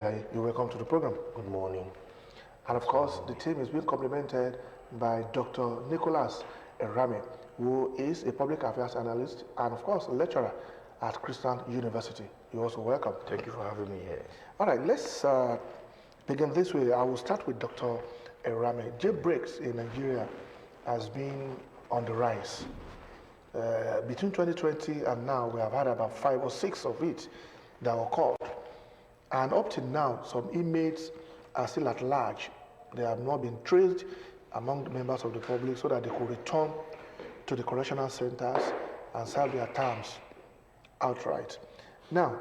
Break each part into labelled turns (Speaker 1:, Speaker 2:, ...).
Speaker 1: You're welcome to the program.
Speaker 2: Good morning.
Speaker 1: And of course, the team is being complemented by Dr. Nicholas Erame, who is a public affairs analyst and, of course, a lecturer at Christian University. You're also welcome.
Speaker 2: Thank you for having me here.
Speaker 1: All right, let's begin this way. I will start with Dr. Erame. Jailbreaks in Nigeria has been on the rise. Between 2020 and now, we have had about 5 or 6 of it that were caught. And up till now, some inmates are still at large. They have not been traced among the members of the public so that they could return to the correctional centers and serve their terms outright. Now,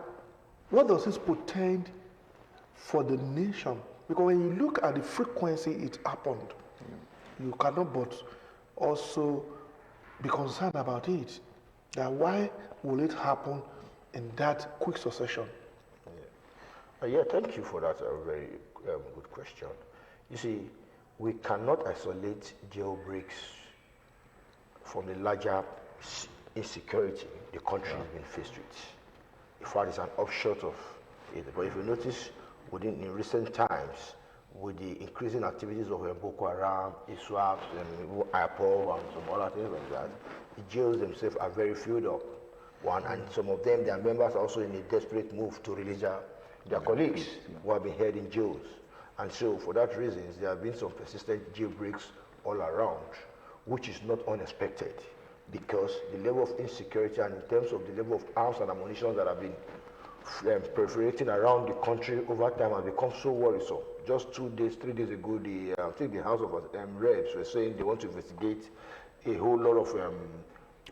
Speaker 1: what does this portend for the nation? Because when you look at the frequency it happened, you cannot but also be concerned about it. That why will it happen in that quick succession?
Speaker 2: Yeah, thank you for that very good question. You see, we cannot isolate jailbreaks from the larger insecurity the country has been faced with. In fact, it's an offshoot of it. But if you notice, in recent times, with the increasing activities of Boko Haram, ISWAP, IPOB, and some other things like that, the jails themselves are very filled up. And some of them, their members are also in a desperate move to release their colleagues who have been held in jails. And so for that reason, there have been some persistent jailbreaks all around, which is not unexpected because the level of insecurity and in terms of the level of arms and ammunition that have been proliferating around the country over time has become so worrisome. Just 2 days, 3 days ago, I think the House of Reps were saying they want to investigate a whole lot of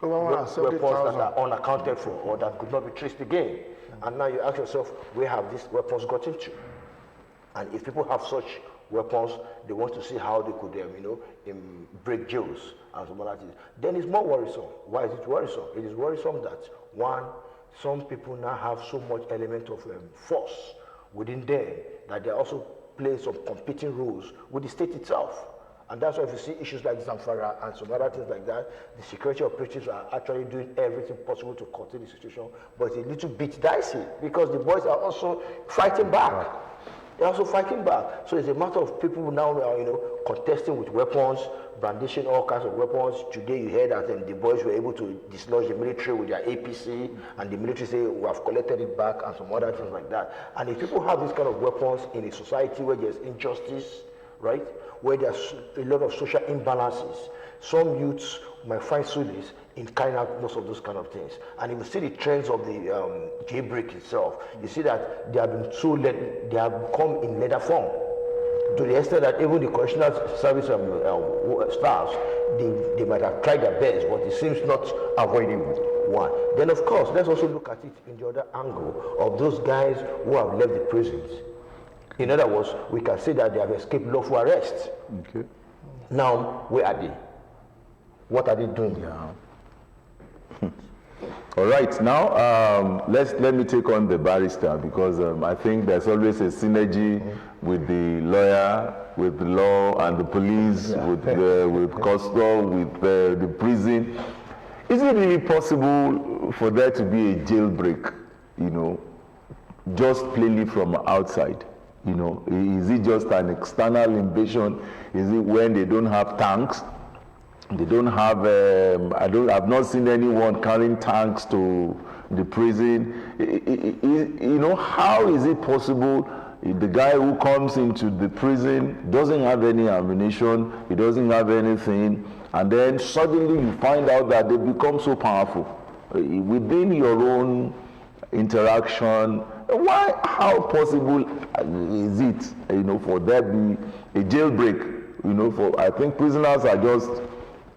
Speaker 2: weapons that are unaccounted for or that could not be traced again. And now you ask yourself, where have these weapons got into? And if people have such weapons, they want to see how they could, break jails and some other things. Then it's more worrisome. Why is it worrisome? It is worrisome that, one, some people now have so much element of force within them that they also play some competing roles with the state itself. And that's why if you see issues like Zamfara and some other things like that, the security operatives are actually doing everything possible to contain the situation, but it's a little bit dicey because the boys are also fighting back. They're also fighting back. So it's a matter of people now, contesting with weapons, brandishing all kinds of weapons. Today you heard that the boys were able to dislodge the military with their APC, and the military say, we have collected it back, and some other things like that. And if people have these kind of weapons in a society where there's injustice, right, where there's a lot of social imbalances, some youths might find solace in carrying out most of those kind of things. And if you see the trends of the jailbreak itself, you see that they have been they have come in leather form, to the extent that even the correctional service staffs, they might have tried their best, but it seems not avoidable. One. Then of course, let's also look at it in the other angle of those guys who have left the prisons. In other words, we can say that they have escaped lawful arrest.
Speaker 3: Okay.
Speaker 2: Now, where are they? What are they doing?
Speaker 3: Yeah. All right. Now, let me take on the barrister because I think there's always a synergy with the lawyer, with the law, and the police, with custom, with the prison. Is it really possible for there to be a jailbreak? Just plainly from outside. Is it just an external invasion? Is it when they don't have tanks? They don't have, I've not seen anyone carrying tanks to the prison. How is it possible if the guy who comes into the prison doesn't have any ammunition, he doesn't have anything, and then suddenly you find out that they become so powerful within your own interaction? How possible is it, for there be a jailbreak? I think prisoners are just,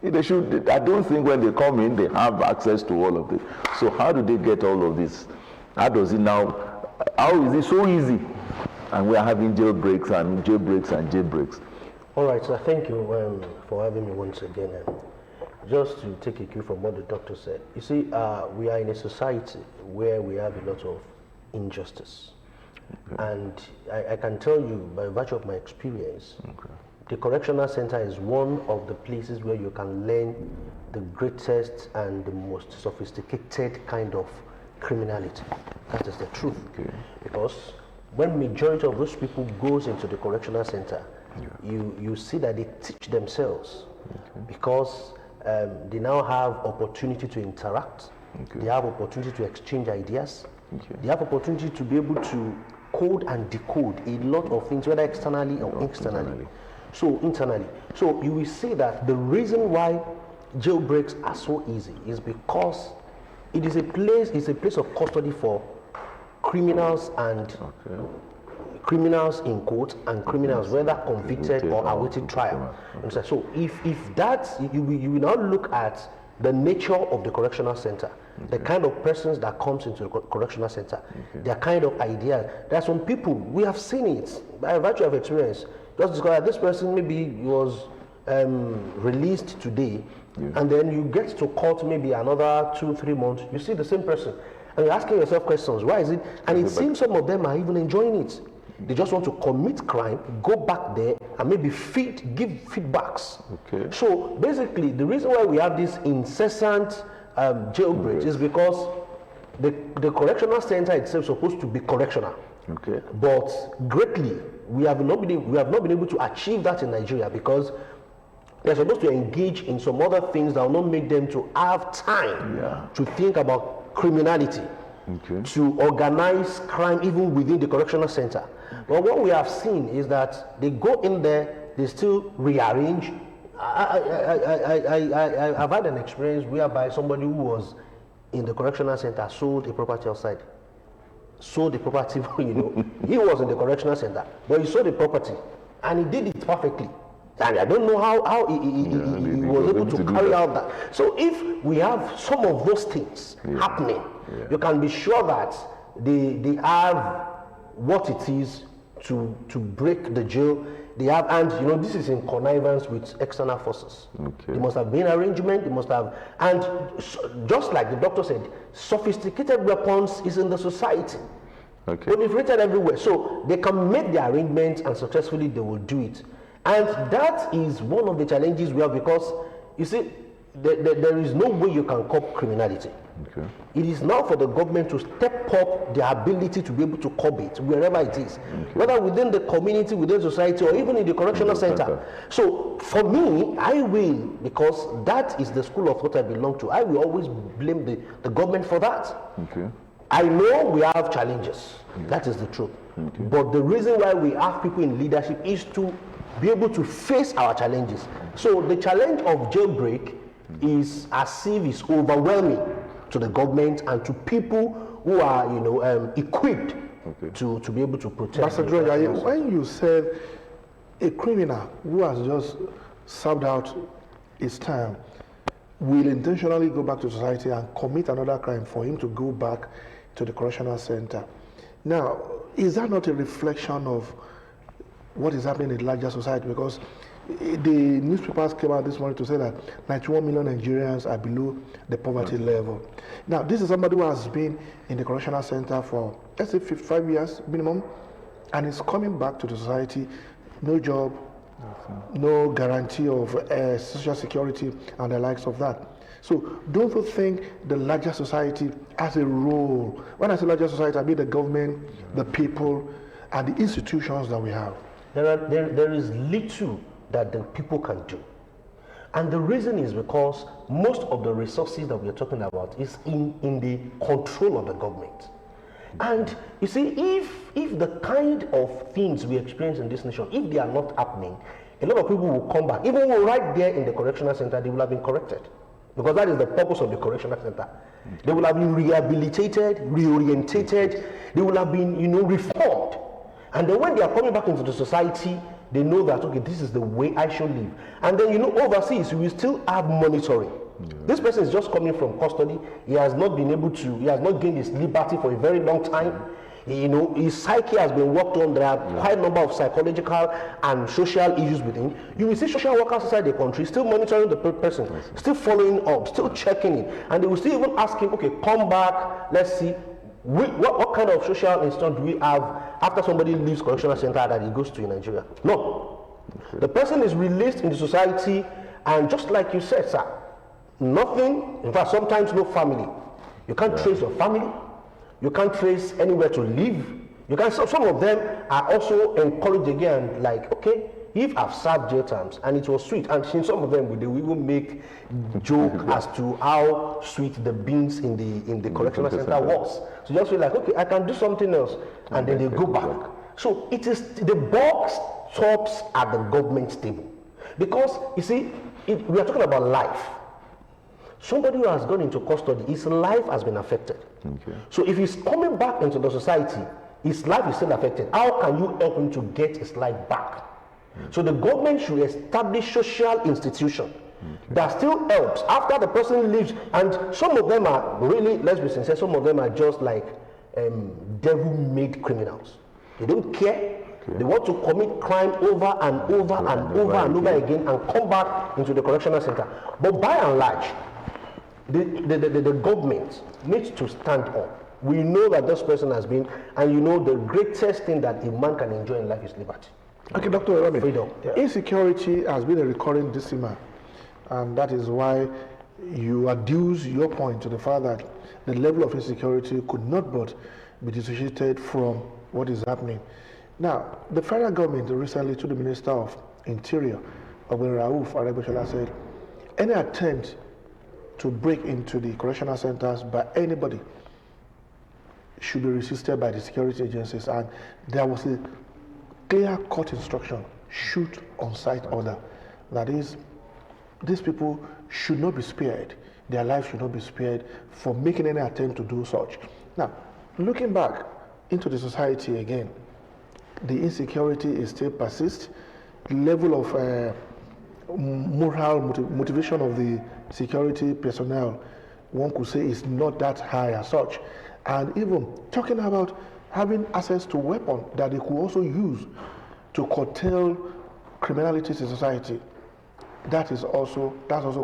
Speaker 3: I don't think when they come in, they have access to all of this. So how do they get all of this? How is it so easy? And we are having jailbreaks and jailbreaks and jailbreaks.
Speaker 2: All right, so thank you for having me once again. Just to take a cue from what the doctor said. You see, we are in a society where we have a lot of injustice. Okay. And I can tell you, by virtue of my experience, the correctional center is one of the places where you can learn the greatest and the most sophisticated kind of criminality. That is the truth. Okay. Because
Speaker 4: when majority of those people goes into the correctional center, you see that they teach themselves because they now have opportunity to interact. They have opportunity to exchange ideas. They have opportunity to be able to code and decode a lot of things, whether externally or externally. So internally. So you will see that the reason why jailbreaks are so easy is because it is a place of custody for criminals and criminals in court and criminals whether convicted or awaiting trial. So if that you will now look at the nature of the correctional center, the kind of persons that comes into the correctional center, their kind of ideas. There are some people, we have seen it by virtue of experience. Just discover that this person maybe was released today, and then you get to court maybe another 2-3 months, you see the same person, and you're asking yourself questions, why is it? And it seems some of them are even enjoying it. They just want to commit crime, go back there, and maybe give feedbacks. So basically, the reason why we have this incessant jailbreaks is because the correctional center itself is supposed to be correctional. But greatly, we have not been able to achieve that in Nigeria because they're supposed to engage in some other things that will not make them to have time to think about criminality, to organize crime even within the correctional center. But what we have seen is that they go in there, they still rearrange. I've had an experience whereby somebody who was in the correctional center sold a property outside. Sold the property, he was in the correctional center, but he sold the property and he did it perfectly. And I don't know how he was able to carry out that. So if we have some of those things happening, you can be sure that they have what it is to break the jail. They have, and this is in connivance with external forces. There must have been arrangement, they must have, and just like the doctor said, sophisticated weapons is in the society. Proliferated everywhere. So they can make the arrangements and successfully they will do it. And that is one of the challenges we have because, you see, there is no way you can curb criminality. It is now for the government to step up their ability to be able to curb it wherever it is, whether within the community, within society, or even in the correctional center. So for me, I will, because that is the school of thought I belong to, I will always blame the government for that. I know we have challenges, that is the truth. But the reason why we have people in leadership is to be able to face our challenges. So the challenge of jailbreak is as if it's overwhelming to the government and to people who are, equipped to be able to protect.
Speaker 1: Pastor George, when you said a criminal who has just served out his time will intentionally go back to society and commit another crime for him to go back to the correctional center. Now, is that not a reflection of what is happening in the larger society? Because the newspapers came out this morning to say that 91 million Nigerians are below the poverty level. Now, this is somebody who has been in the correctional center for, let's say, 55 years minimum, and is coming back to the society, no job, no guarantee of social security, and the likes of that. So, don't you think the larger society has a role? When I say larger society, I mean the government, the people, and the institutions that we have.
Speaker 4: There is little that the people can do. And the reason is because most of the resources that we are talking about is in the control of the government. And you see, if the kind of things we experience in this nation, if they are not happening, a lot of people will come back. Even right there in the correctional center, they will have been corrected. Because that is the purpose of the correctional center. They will have been rehabilitated, reorientated, they will have been, reformed. And then when they are coming back into the society, they know that, okay, this is the way I should live. And then, overseas, we still have monitoring. This person is just coming from custody. He has not gained his liberty for a very long time. His psyche has been worked on. There are quite a number of psychological and social issues with him. You will see social workers outside the country still monitoring the person, still following up, still checking in. And they will still even ask him, okay, come back, let's see. What kind of social instance do we have after somebody leaves correctional center that he goes to in Nigeria? No. The person is released in the society, and just like you said, sir, nothing, in fact, sometimes no family. You can't trace your family. You can't trace anywhere to live. You can some of them are also encouraged again, like, okay, if I've served jail terms and it was sweet, and since some of them they will even make joke as to how sweet the beans in the correctional center was. So just feel like, okay, I can do something else, and then they go back. So it is the buck stops at the government table, because you see, we are talking about life. Somebody who has gone into custody, his life has been affected. Okay. So if he's coming back into the society, his life is still affected. How can you help him to get his life back? So the government should establish social institution that still helps after the person leaves. And some of them are really, let's be sincere, some of them are just like devil-made criminals. They don't care. They want to commit crime over and over and over again and come back into the correctional center. But by and large, the government needs to stand up. We know that this person has been, and you know the greatest thing that a man can enjoy in life is liberty.
Speaker 1: Okay, Dr. Rabi,
Speaker 4: freedom. Yeah.
Speaker 1: Insecurity has been a recurring decima, and that is why you adduce your point to the fact that the level of insecurity could not but be dissociated from what is happening. Now, the federal government recently, to the Minister of Interior, Abeokuta, said any attempt to break into the correctional centers by anybody should be resisted by the security agencies, and there was a clear-cut instruction: shoot on sight order. That is, these people should not be spared. Their lives should not be spared for making any attempt to do such. Now, looking back into the society again, the insecurity is still persists. The level of moral motivation of the security personnel, one could say, is not that high as such. And even talking about having access to weapons that they could also use to curtail criminality in society, that also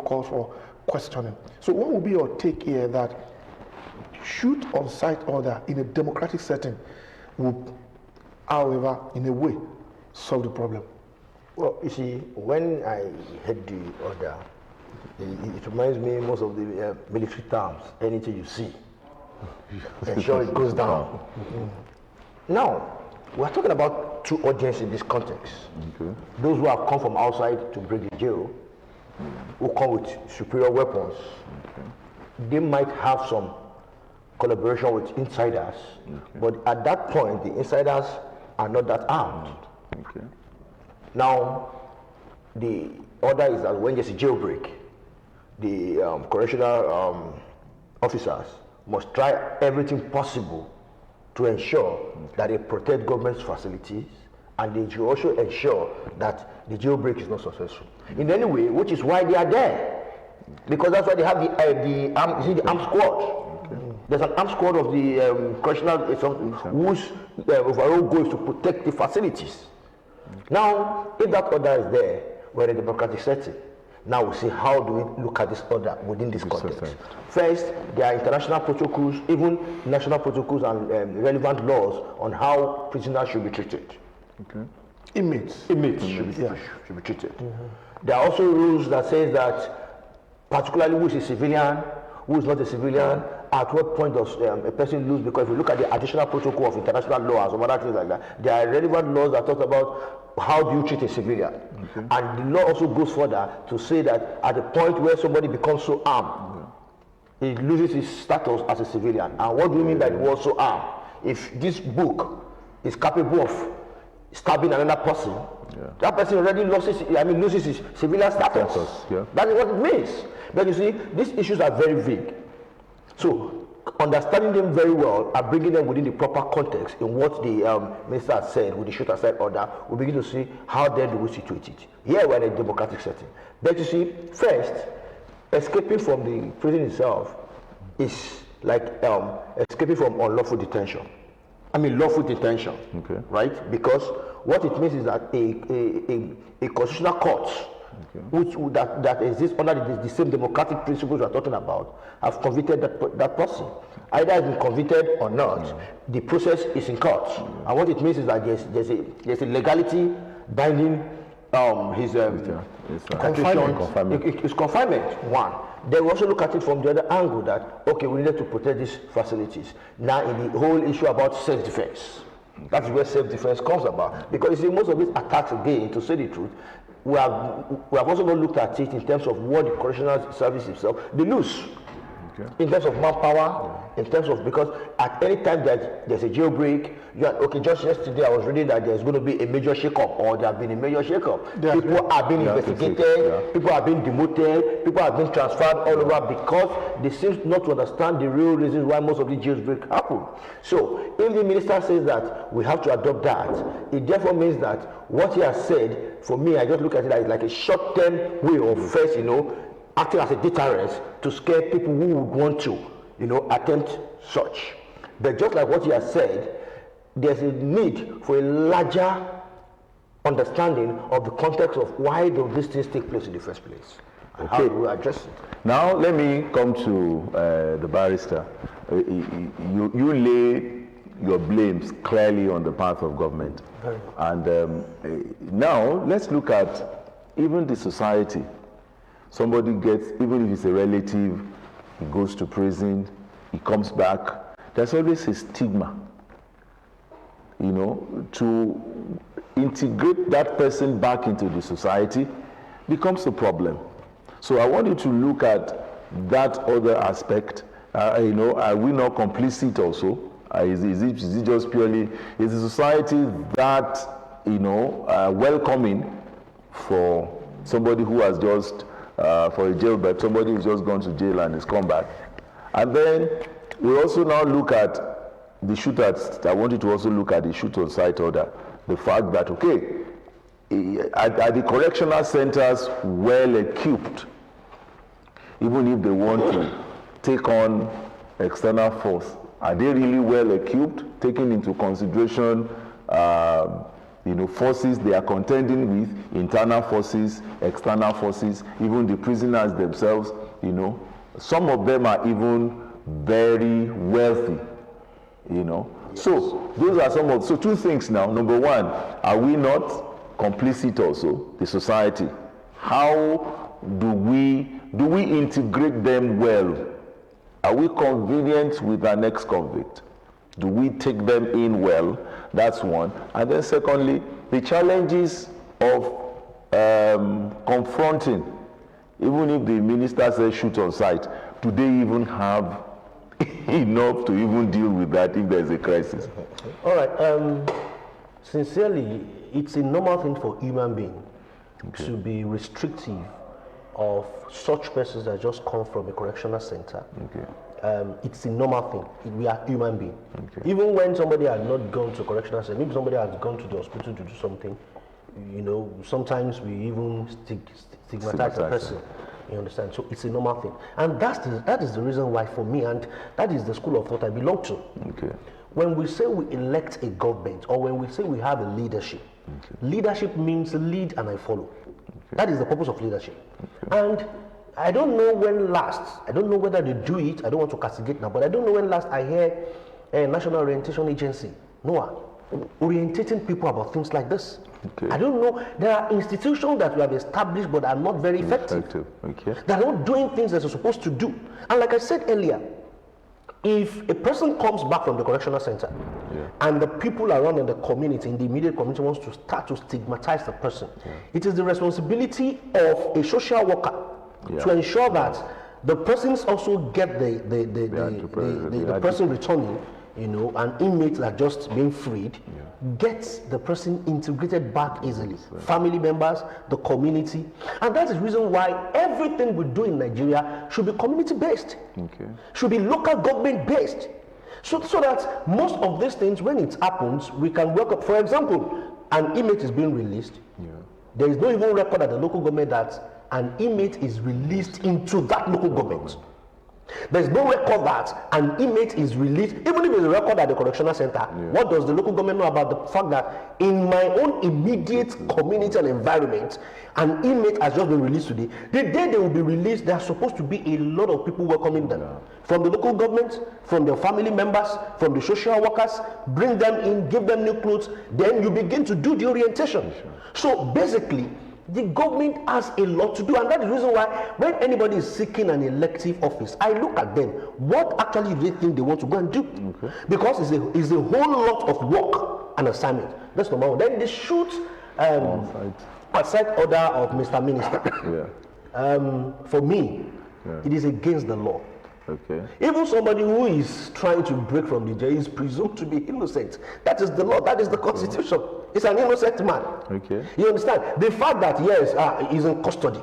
Speaker 1: calls for questioning. So what would be your take here that shoot on sight order in a democratic setting would, however, in a way, solve the problem?
Speaker 2: Well, you see, when I heard the order, it reminds me most of the military terms. Anything you see, ensure it goes down. Now, we're talking about two audiences in this context. Okay. Those who have come from outside to break the jail, who come with superior weapons. Okay. They might have some collaboration with insiders, but at that point, the insiders are not that armed. Okay. Now, the order is that when there's a jailbreak, the correctional officers must try everything possible to ensure that they protect government facilities, and they should also ensure that the jailbreak is not successful in any way, which is why they are there, because that's why they have the armed squad. Okay. There's an armed squad of the correctional whose overall goal is to protect the facilities. Now, if that order is there, we're in a democratic setting. Now we see how do we look at this order within this context. First, there are international protocols, even national protocols and relevant laws on how prisoners should be treated.
Speaker 1: Okay. Inmates
Speaker 2: should be treated. There are also rules that says that, particularly who is a civilian, who is not a civilian, at what point does a person lose, because if you look at the additional protocol of international law and some other things like that, there are relevant laws that talk about how do you treat a civilian. Okay. And the law also goes further to say that at the point where somebody becomes so armed, he loses his status as a civilian. And what do you mean by the word so armed? If this book is capable of stabbing another person, that person already loses his civilian status. That is what it means. But you see, these issues are very vague. So, understanding them very well and bringing them within the proper context in what the minister has said with the shoot-aside order, we begin to see how then do we situate it. Here we're in a democratic setting. But you see, first, escaping from the prison itself is like escaping from unlawful detention. Lawful detention, right? Because what it means is that a constitutional court, which that exists under the same democratic principles we're talking about, have convicted that person. Either has been convicted or not, the process is in court. And what it means is that there's a legality binding his confinement. It's confinement, one. Then we also look at it from the other angle that, okay, we needed to protect these facilities. Now in the whole issue about self-defense. That's where self-defense comes about. Because you see, most of these attacks, again, to say the truth, we have also not looked at it in terms of what the correctional service itself, they lose. In terms of manpower, in terms of, because at any time that there's a jailbreak, okay, just yesterday I was reading that there's going to be a major shake-up, or there have been a major shake-up. People are being investigated, people are being demoted, people are being transferred all over because they seem not to understand the real reasons why most of the jailbreak happen. So if the minister says that we have to adopt that, it therefore means that what he has said, for me, I just look at it as like a short-term way of first, acting as a deterrence to scare people who would want to, attempt such. But just like what he has said, there's a need for a larger understanding of the context of why do these things take place in the first place. And how do we address it?
Speaker 3: Now let me come to the barrister. You lay your blames clearly on the part of government. And now let's look at even the society. Somebody gets, even if it's a relative, he goes to prison, he comes back, there's always a stigma, to integrate that person back into the society becomes a problem. So I want you to look at that other aspect. Are we not complicit also? Is it just purely, is the society that, welcoming for somebody who has just for a jailbird, somebody who's just gone to jail and has come back? And then we also now look at the shooters. I want you to also look at the shoot on sight order. The fact that, okay, are the correctional centers well equipped, even if they want to take on external force? Are they really well equipped, taking into consideration forces they are contending with, internal forces, external forces, even the prisoners themselves, some of them are even very wealthy, Yes. So those are so two things now. Number one, are we not complicit also, the society? How do we integrate them well? Are we convenient with an ex-convict? Do we take them in well? That's one. And then secondly, the challenges of confronting, even if the minister says shoot on sight, do they even have enough to even deal with that if there's a crisis?
Speaker 4: All right. Sincerely, it's a normal thing for human being to be restrictive of such persons that just come from a correctional center. It's a normal thing. We are human beings. Even when somebody has not gone to correctional center, maybe somebody has gone to the hospital to do something, sometimes we even stigmatize the person. You understand? So it's a normal thing. And that is the reason why, for me, and that is the school of thought I belong to. When we say we elect a government, or when we say we have a leadership, leadership means lead and I follow. That is the purpose of leadership. And I don't know when last, I don't know whether they do it, I don't want to castigate now, but I don't know when last I hear a National Orientation Agency, NOAA, orientating people about things like this. I don't know, there are institutions that we have established but are not very effective. They're not doing things that they're supposed to do. And like I said earlier, if a person comes back from the correctional center and the people around in the community, in the immediate community, wants to start to stigmatize the person, it is the responsibility of a social worker to ensure that the persons also get the person returning, an inmate that just being freed, gets the person integrated back easily. Family members, the community. And that is the reason why everything we do in Nigeria should be community-based, should be local government-based. So that most of these things, when it happens, we can work up. For example, an inmate is being released. There is no even record at the local government that an inmate is released into that local government. There's no record that an inmate is released, even if there's a record at the correctional center. What does the local government know about the fact that in my own immediate community and environment, an inmate has just been released today? The day they will be released, there are supposed to be a lot of people welcoming them. From the local government, from their family members, from the social workers, bring them in, give them new clothes, then you begin to do the orientation. So basically, the government has a lot to do, and that is the reason why when anybody is seeking an elective office, I look at them. What actually do they think they want to go and do? Because it's a whole lot of work an assignment. That's number one. Then they shoot outside order of Mr. Minister. For me, it is against the law.
Speaker 3: Okay.
Speaker 4: Even somebody who is trying to break from the jail is presumed to be innocent. That is the law. That is the constitution. It's an innocent man.
Speaker 3: Okay.
Speaker 4: You understand? The fact that, yes, he's in custody,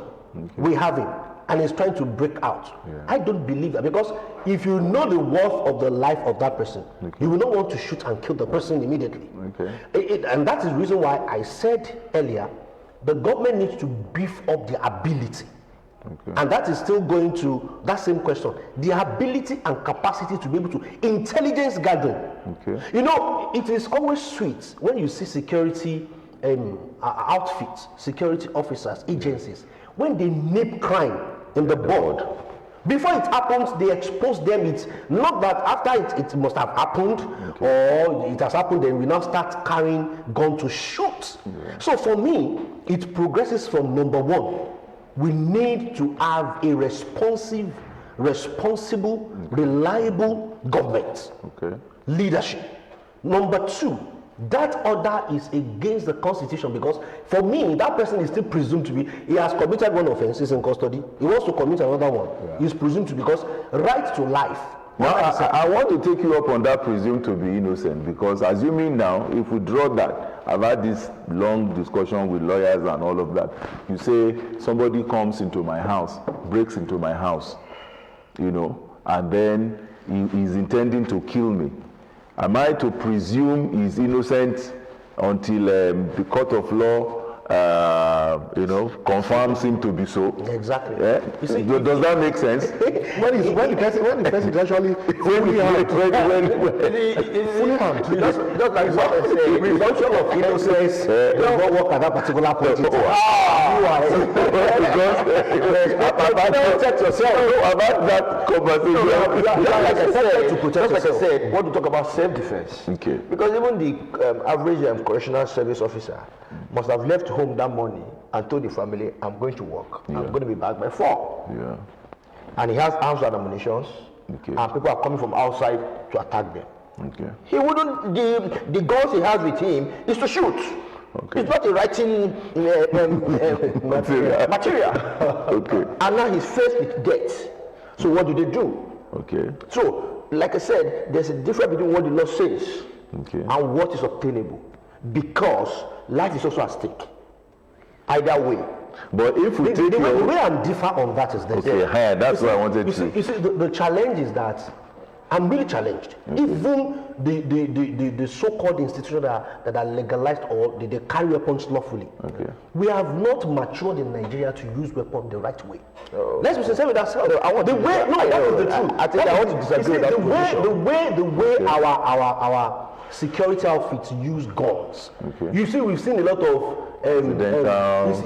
Speaker 4: we have him, and he's trying to break out. I don't believe that, because if you know the worth of the life of that person, you will not want to shoot and kill the person immediately. And that is the reason why I said earlier, the government needs to beef up their ability. And that is still going to that same question, the ability and capacity to be able to intelligence gathering. You know, it is always sweet when you see security outfits, security officers, agencies, when they nip crime in the board. Before it happens, they expose them. It's not that after it must have happened, or it has happened, then we now start carrying gun to shoot. So for me, it progresses from number one. We need to have a responsive, responsible, reliable government. Leadership. Number two, that order is against the constitution, because for me, that person is still presumed to be, he has committed one offense, he's in custody, he wants to commit another one. He's presumed to, because right to life.
Speaker 3: Now, I want to take you up on that presumed to be innocent, because assuming now, if we draw that, I've had this long discussion with lawyers and all of that. You say somebody comes into my house, breaks into my house, you know, and then he is intending to kill me. Am I to presume he's innocent until the court of law you know, confirms him to be so?
Speaker 4: Exactly.
Speaker 3: You see, does that make sense?
Speaker 1: when the person is actually fully armed. Fully armed.
Speaker 4: Just like what I say, presumption of innocence does not work at that particular point in time.
Speaker 3: Protect yourself. About that conversation.
Speaker 2: Just like I said, want to talk about self-defense. Because even the average correctional service officer must have left home that morning and told the family, I'm going to work. I'm going to be back by 4. And he has arms and ammunition, and people are coming from outside to attack them. He wouldn't, the guns he has with him is to shoot. It's not a writing material. And now he's faced with death. So what do they do? So, like I said, there's a difference between what the law says and what is obtainable, because life is also at stake. Either way.
Speaker 3: But if we take
Speaker 4: the way I'm differ on that is this.
Speaker 3: That's what I wanted to.
Speaker 4: You see, the challenge is that I'm really challenged. Even the so-called institutions that are legalized or they carry weapons lawfully, we have not matured in Nigeria to use weapons the right way. Let's be sincere with ourselves. That is the truth.
Speaker 2: I think I want to disagree with that position.
Speaker 4: The way our security outfits use guns. You see, we've seen a lot of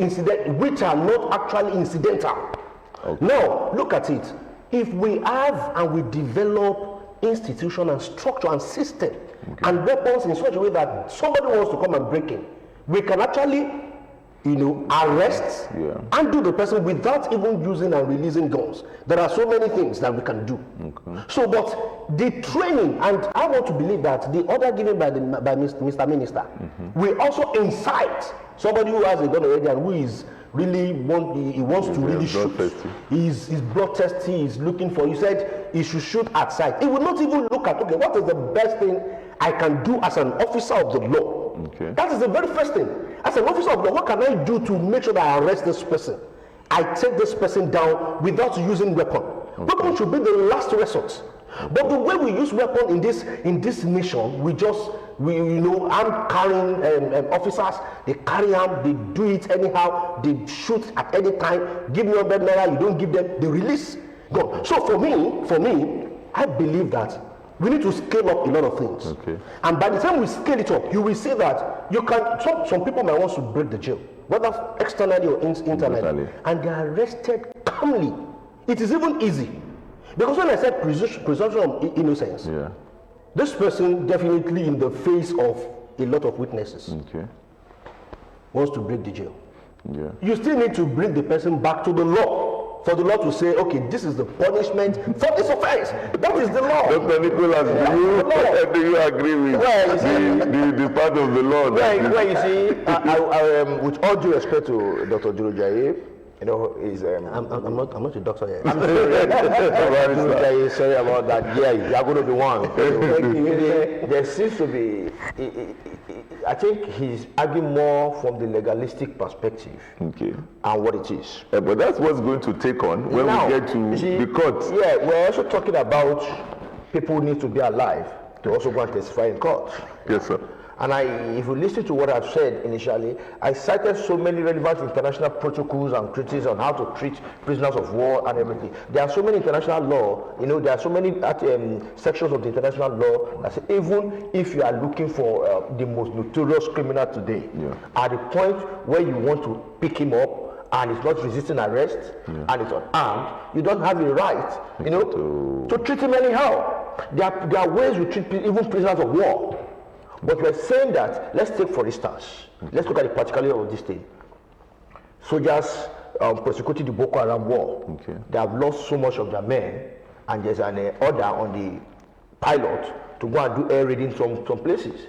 Speaker 4: incidents which are not actually incidental. Now, look at it. If we have and we develop institution and structure and system and weapons in such a way that somebody wants to come and break in, we can actually, arrest and do the person without even using and releasing guns. There are so many things that we can do. So, but the training, and I want to believe that the order given by Mr. Minister will also incite somebody who has a gun already and who is really wants to really shoot. He's bloodthirsty. He's looking for. He said he should shoot at sight. He will not even look at, what is the best thing I can do as an officer of the law? That is the very first thing. As an officer of the law, what can I do to make sure that I arrest this person? I take this person down without using weapon. Weapon should be the last resort. But the way we use weapon in this nation, armed carrying officers, they carry arm, they do it anyhow, they shoot at any time, give me 100 naira, you don't give them, they release gun. So for me, I believe that we need to scale up a lot of things. And by the time we scale it up, you will see that you can, some people might want to break the jail, whether externally or internally, and they are arrested calmly. It is even easy. Because when I said presumption of innocence, this person definitely in the face of a lot of witnesses wants to break the jail. You still need to bring the person back to the law
Speaker 2: for the law to say, okay, this is the punishment for this offense. That is the law.
Speaker 3: Dr. Nicholas, do you agree with the part of the law?
Speaker 2: Well, you see, with all due respect to Dr. Jurojaye, you know, is
Speaker 4: I'm not a doctor yet.
Speaker 2: I'm sorry about that. Yeah, you are going to be one. There seems to be, I think he's arguing more from the legalistic perspective and what it is.
Speaker 3: But that's what's going to take on when
Speaker 2: now,
Speaker 3: we get to the court.
Speaker 2: Yeah, we're also talking about people who need to be alive to also go and testify in court.
Speaker 3: Yes, sir.
Speaker 2: And if you listen to what I've said initially, I cited so many relevant international protocols and treaties on how to treat prisoners of war and everything. There are so many international law, you know, there are so many sections of the international law that say even if you are looking for the most notorious criminal today, at the point where you want to pick him up and he's not resisting arrest and it's unarmed, you don't have a right, you know, to treat him anyhow. There are ways we treat even prisoners of war. But we're saying that, let's take for instance, let's look at the particularity of this thing. Soldiers prosecuted the Boko Haram war. They have lost so much of their men, and there's an order on the pilot to go and do air raiding some places.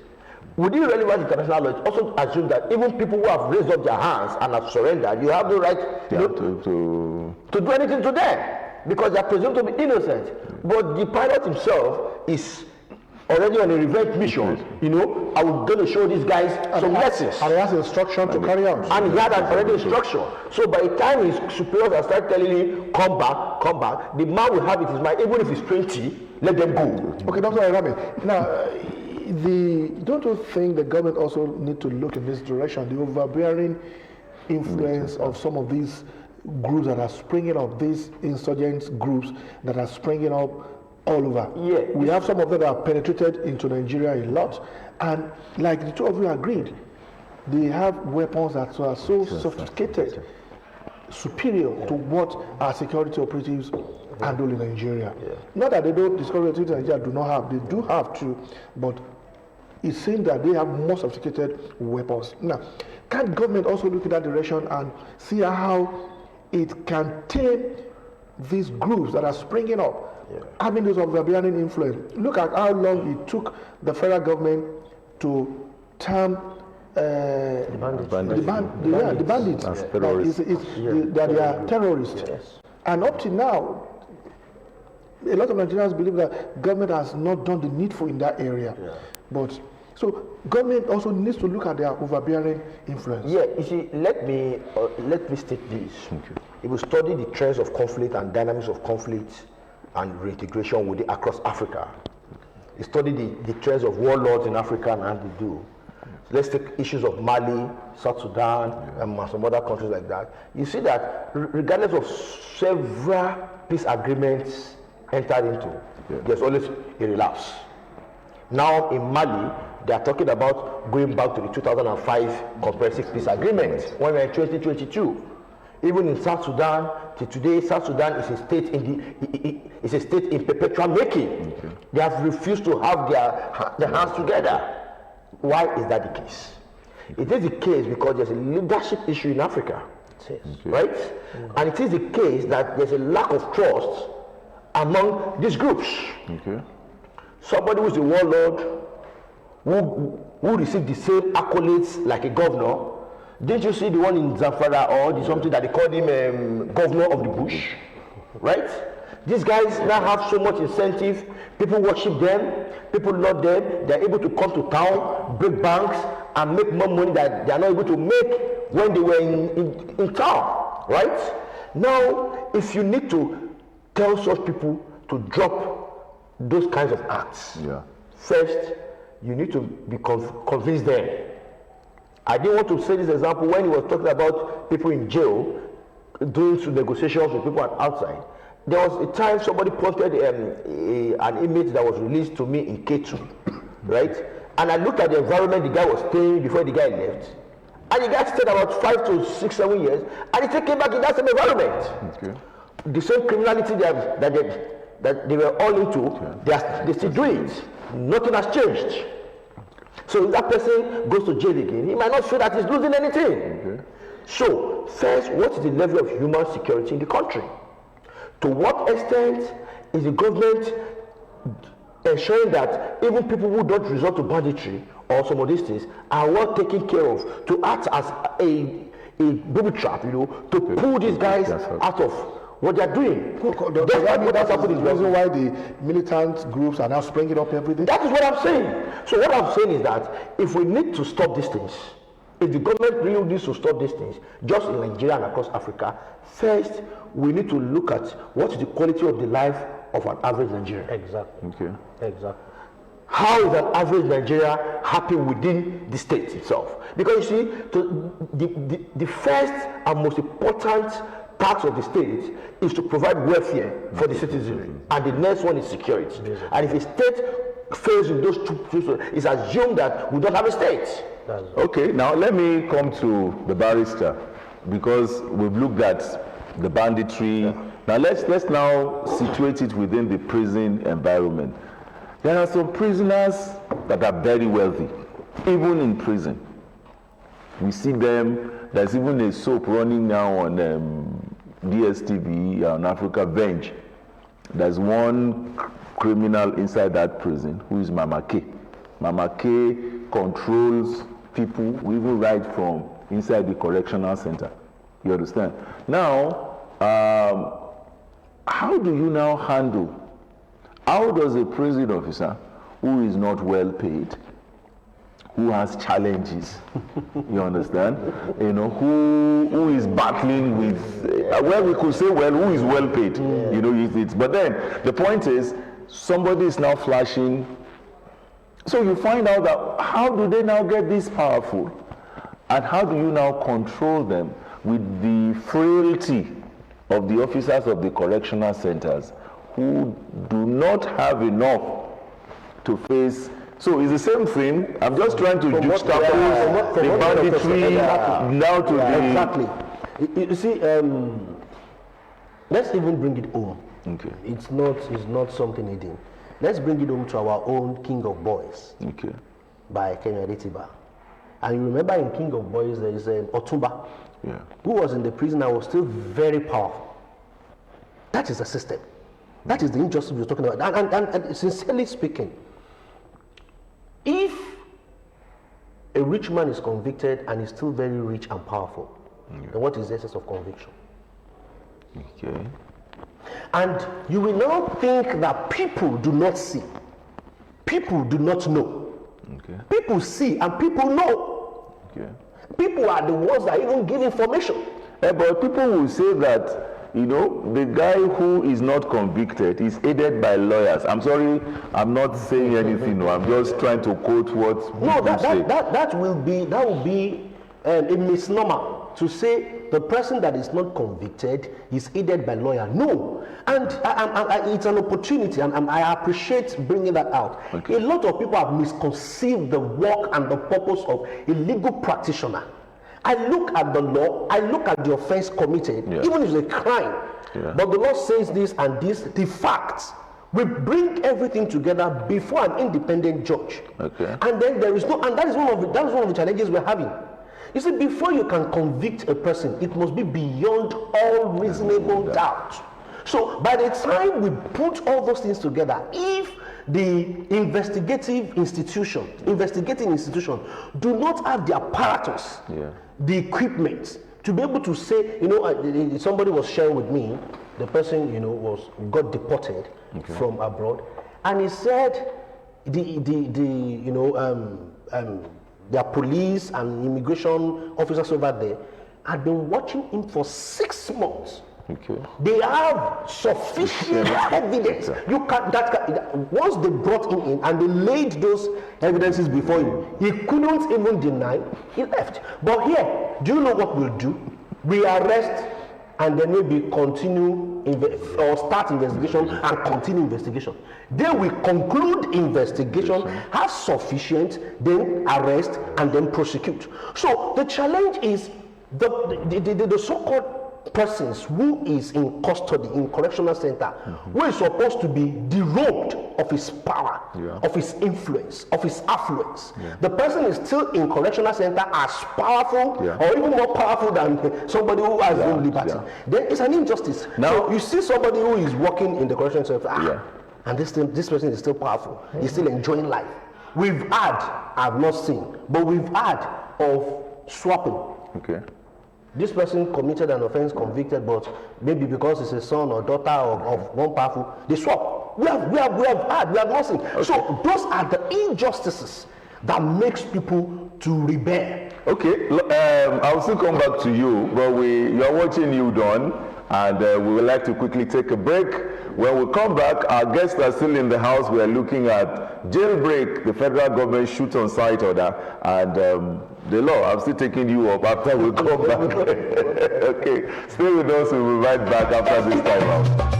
Speaker 2: Within relevant international law, it also assumes that even people who have raised up their hands and have surrendered, you have the right to do anything to them because they are presumed to be innocent. But the pilot himself is already on a revenge mission, you know, I was going to show these guys some lessons.
Speaker 1: And he has instruction to carry out.
Speaker 2: And he had an already instruction. So by the time his superiors are start telling him, come back, the man will have it in his mind, even if he's 20, let them go.
Speaker 1: Okay, Dr. Arame, now, don't you think the government also need to look in this direction, the overbearing influence of some of these groups that are springing up, these insurgent groups that are springing up all over.
Speaker 2: Yeah.
Speaker 1: We have some of them that have penetrated into Nigeria a lot, and like the two of you agreed, they have weapons that are so sophisticated, superior to what our security operatives handle in Nigeria. Not that they don't, the security operatives in Nigeria do not have, they do have to, but it seems that they have more sophisticated weapons. Now, can government also look in that direction and see how it can tame these groups that are springing up, having this overbearing influence? Look at how long it took the federal government to term the bandits
Speaker 3: as terrorists.
Speaker 1: That they are terrorists. And up to now, a lot of Nigerians believe that government has not done the needful in that area. But so government also needs to look at their overbearing influence.
Speaker 2: Yeah, you see, let me state this. If we study the trends of conflict and dynamics of conflict and reintegration across Africa, we study the trends of warlords in Africa and how they do. So let's take issues of Mali, South Sudan, and some other countries like that. You see that regardless of several peace agreements entered into, there's always a relapse. Now in Mali, they are talking about going back to the 2005 comprehensive peace agreement when we're in 2022. Even in South Sudan, till today, South Sudan is a state in perpetual making. They have refused to have their hands together. Why is that the case? It is the case because there's a leadership issue in Africa, right? And it is the case that there's a lack of trust among these groups. Somebody who is a warlord, who received the same accolades like a governor. Didn't you see the one in Zamfara or something that they called him governor of the bush, right? These guys now have so much incentive. People worship them, people love them. They're able to come to town, break banks, and make more money that they are not able to make when they were in town, right? Now, if you need to tell such people to drop those kinds of acts, first, you need to convince them. I didn't want to say this example when he was talking about people in jail doing some negotiations with people outside. There was a time somebody posted an image that was released to me in K2, right? And I looked at the environment the guy was staying before the guy left. And the guy stayed about 5 to 6, 7 years, and he came back in that same environment. The same criminality that they were all into, they still do it. Nothing has changed. So if that person goes to jail again, he might not feel that he's losing anything. So first, what is the level of human security in the country? To what extent is the government ensuring that even people who don't resort to banditry or some of these things are well taken care of, to act as a booby trap, to pull these guys out of what they're doing?
Speaker 1: That's the reason why the militant groups are now springing up every day.
Speaker 2: That is what I'm saying. So what I'm saying is that if we need to stop these things, if the government really needs to stop these things, just in Nigeria and across Africa, first we need to look at what is the quality of the life of an average Nigerian.
Speaker 4: Exactly.
Speaker 3: Okay.
Speaker 4: Exactly.
Speaker 2: How is an average Nigerian happy within the state itself? Because you see, the first and most important part of the state is to provide welfare for the citizenry, and the next one is security. And if a state fails in those two, it's assumed that we don't have a state.
Speaker 3: Okay, now let me come to the barrister, because we've looked at the banditry. Yeah. Now let's now situate it within the prison environment. There are some prisoners that are very wealthy, even in prison. We see them. There's even a soap running now on DSTV on Africa Bench. There's one criminal inside that prison who is Mama K. Mama K controls people who even right from inside the correctional center. You understand? Now, how do you now handle? How does a prison officer who is not well paid, who has challenges, you understand? Who is battling with, well, we could say, well, who is well paid? But then the point is, somebody is now flashing. So you find out that how do they now get this powerful? And how do you now control them with the frailty of the officers of the correctional centers who do not have enough to face? So it's the same thing. I'm just trying to juxtapose the banditry now to the...
Speaker 4: Exactly. You see, let's even bring it home.
Speaker 3: Okay.
Speaker 4: It's not something hidden. Let's bring it home to our own King of Boys.
Speaker 3: Okay.
Speaker 4: By Kenya Adetiba. And you remember in King of Boys there is Otumba, who was in the prison and was still very powerful. That is the system. That is the injustice we're talking about. And sincerely speaking, if a rich man is convicted and is still very rich and powerful, then what is the essence of conviction?
Speaker 3: Okay.
Speaker 4: And you will now think that people do not see. People do not know.
Speaker 3: Okay.
Speaker 4: People see and people know.
Speaker 3: Okay.
Speaker 4: People are the ones that even give information.
Speaker 3: But people will say that, the guy who is not convicted is aided by lawyers. I'm sorry, I'm not saying anything. I'm just trying to quote what people say.
Speaker 4: That will be a misnomer to say the person that is not convicted is aided by lawyer. No, and it's an opportunity, and I appreciate bringing that out.
Speaker 3: Okay.
Speaker 4: A lot of people have misconceived the work and the purpose of a legal practitioner. I look at the law, I look at the offense committed, even if it's a crime. But the law says this and this, the facts. We bring everything together before an independent judge.
Speaker 3: Okay.
Speaker 4: And then there is no, and that is one of the challenges we're having. You see, before you can convict a person, it must be beyond all reasonable doubt. So by the time we put all those things together, if the investigating institution do not have the apparatus, the equipment to be able to say, somebody was sharing with me, the person, got deported from abroad, and he said their police and immigration officers over there had been watching him for 6 months.
Speaker 3: Okay.
Speaker 4: They have sufficient evidence. Once they brought him in and they laid those evidences before him, he couldn't even deny. He left. But here, do you know what we'll do? We arrest and then maybe continue or start investigation and continue investigation. Then we conclude investigation, have sufficient, then arrest and then prosecute. So the challenge is the so-called persons who is in custody in correctional center, who is supposed to be derobed of his power, of his influence, of his affluence. The person is still in correctional center as powerful or even more powerful than somebody who has no liberty. Then it's an injustice. Now so you see somebody who is working in the correctional center, and this person is still powerful. He's still enjoying life. We've had, I've not seen, but we've had of swapping.
Speaker 3: Okay.
Speaker 4: This person committed an offense, convicted, but maybe because it's a son or daughter of one powerful, they swap. We have not seen. Okay. So those are the injustices that makes people to rebel.
Speaker 3: Okay, I'll still come back to you, but you are watching You Done, and we would like to quickly take a break. When we come back, our guests are still in the house. We are looking at jailbreak, the federal government shoot on sight order, and the law. I'm still taking you up after we come back. Okay, stay with us. We'll be right back after this time out.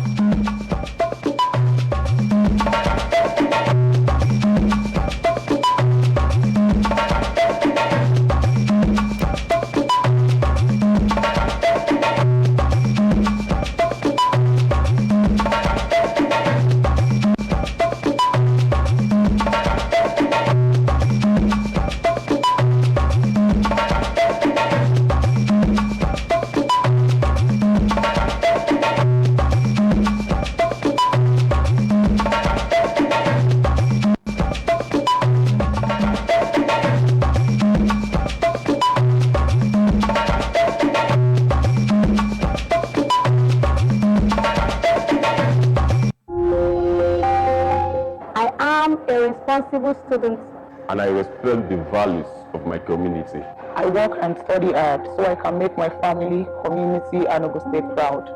Speaker 5: Students.
Speaker 6: And I respect the values of my community.
Speaker 5: I work and study hard so I can make my family, community, and Ogun State proud.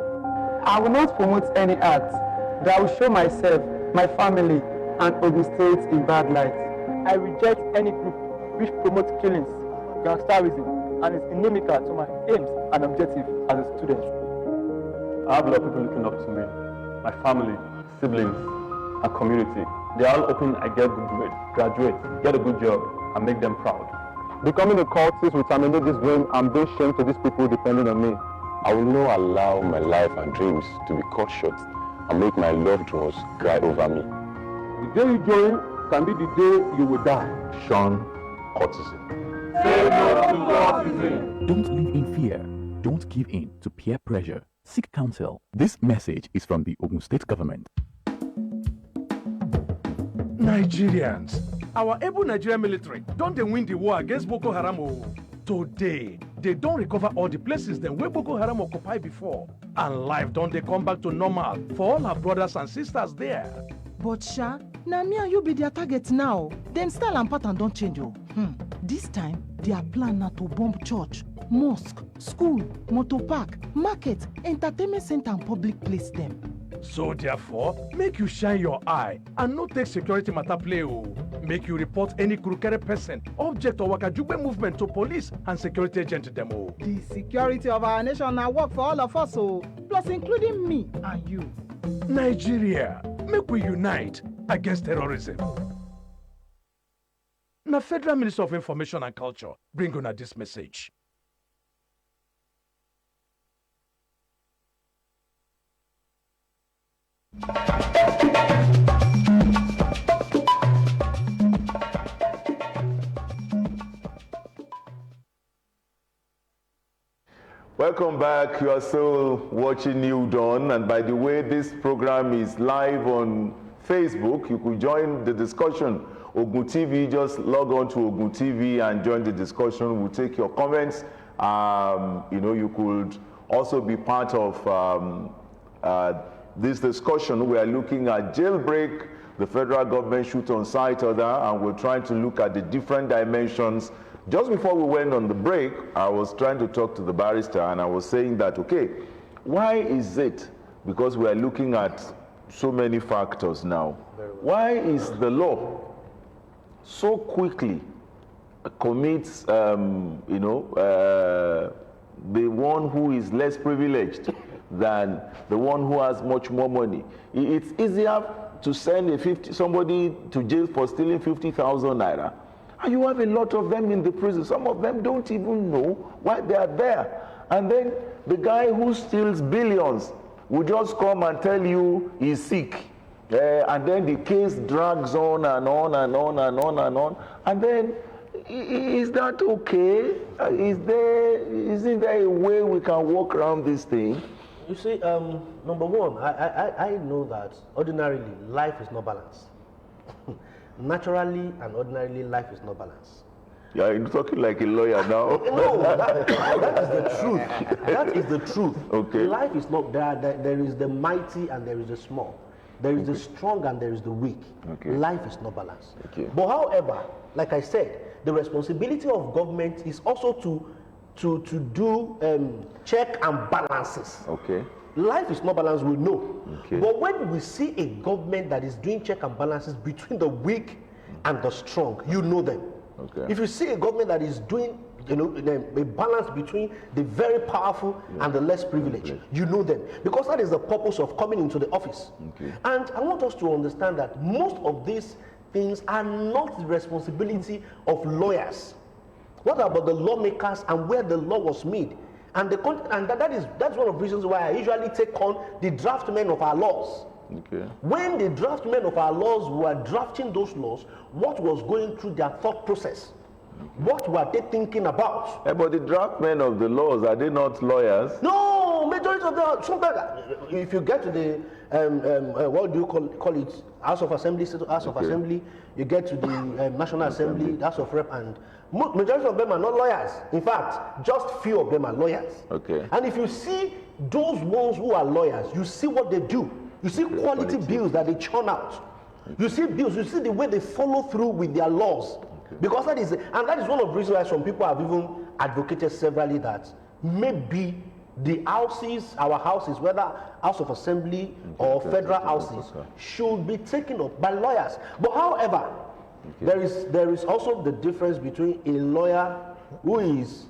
Speaker 7: I will not promote any act that will show myself, my family, and Ogun State in bad light. I reject any group which promotes killings, gangsterism, and is inimical to my aims and objectives as a student.
Speaker 6: I have a lot of people looking up to me, my family, siblings, and community. They are all hoping I get good grades, graduate, get a good job, and make them proud. Becoming a cultist will terminate this dream and bring shame to these people depending on me. I will not allow my life and dreams to be cut short and make my loved ones cry over me.
Speaker 7: The day you join can be the day you will die.
Speaker 6: Shun cultism.
Speaker 7: Say no to cultism.
Speaker 8: Don't live in fear. Don't give in to peer pressure. Seek counsel. This message is from the Ogun State government.
Speaker 9: Nigerians, our able Nigerian military don't they win the war against Boko Haram. Today, they don't recover all the places them where Boko Haram occupied before. And life don't they come back to normal for all our brothers and sisters there.
Speaker 10: But Sha, now me and you be their target now. Then style and pattern don't change. This time, their plan na to bomb church, mosque, school, motor park, market, entertainment center and public place them.
Speaker 9: So therefore, make you shine your eye and not take security matter play. Make you report any crooked person, object or wakajube movement to police and security agent demo.
Speaker 10: The security of our nation now work for all of us, plus including me and you.
Speaker 9: Nigeria, make we unite against terrorism. Now, Federal Minister of Information and Culture bring on this message.
Speaker 3: Welcome back. You are still watching You Done, and by the way, this program is live on Facebook. You could join the discussion. Ogtv, just log on to Ogtv and join the discussion. We'll take your comments. You could also be part of this discussion. We are looking at jailbreak, the federal government shoot on sight order, and we're trying to look at the different dimensions. Just before we went on the break, I was trying to talk to the barrister, and I was saying that, okay, why is it, because we are looking at so many factors now, why is the law so quickly commits, the one who is less privileged than the one who has much more money? It's easier to send somebody to jail for stealing 50,000 naira. And you have a lot of them in the prison. Some of them don't even know why they are there. And then the guy who steals billions will just come and tell you he's sick. And then the case drags on and on and on and on and on. And then, is that okay? Isn't there a way we can work around this thing?
Speaker 4: You see, number one, I know that ordinarily life is not balanced. Naturally and ordinarily life is not balanced.
Speaker 3: Yeah, you're talking like a lawyer now.
Speaker 4: No, that is the truth. That is the truth.
Speaker 3: Okay.
Speaker 4: Life is not there is the mighty and there is the small. There is the strong and there is the weak.
Speaker 3: Okay.
Speaker 4: Life is not balanced.
Speaker 3: Okay.
Speaker 4: But however, like I said, the responsibility of government is also to do check and balances.
Speaker 3: Okay.
Speaker 4: Life is not balanced, we know.
Speaker 3: Okay.
Speaker 4: But when we see a government that is doing check and balances between the weak and the strong, you know them.
Speaker 3: Okay.
Speaker 4: If you see a government that is doing a balance between the very powerful and the less privileged, you know them. Because that is the purpose of coming into the office.
Speaker 3: Okay.
Speaker 4: And I want us to understand that most of these things are not the responsibility of lawyers. What about the lawmakers and where the law was made? And that's one of the reasons why I usually take on the draftmen of our laws.
Speaker 3: Okay.
Speaker 4: When the draftmen of our laws were drafting those laws, what was going through their thought process? What were they thinking about?
Speaker 3: But the draftmen of the laws, are they not lawyers?
Speaker 4: No, majority of them. Sometimes, if you get to the what do you call it? House of Assembly, State House of Assembly. You get to the National Assembly, the House of Rep, and majority of them are not lawyers. In fact, just few of them are lawyers.
Speaker 3: Okay.
Speaker 4: And if you see those ones who are lawyers, you see what they do. You see quality bills that they churn out. You see bills. You see the way they follow through with their laws. Because that is one of the reasons why some people have even advocated severally that maybe the houses, our houses, whether House of Assembly or federal houses, should be taken up by lawyers. But however, there is also the difference between a lawyer who is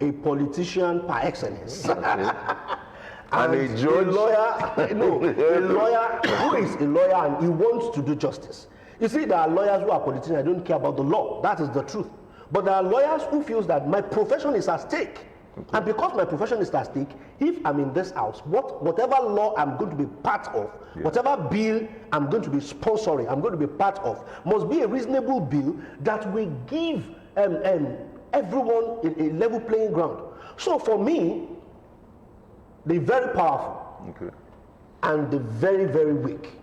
Speaker 4: a politician par excellence. And a judge, a lawyer who is a lawyer and he wants to do justice. You see, there are lawyers who are politicians, I don't care about the law. That is the truth. But there are lawyers who feel that my profession is at stake. Okay. And because my profession is at stake, if I'm in this house, whatever law I'm going to be part of, whatever bill I'm going to be sponsoring, I'm going to be part of, must be a reasonable bill that will give everyone a level playing ground. So for me, the very powerful and the very, very weak,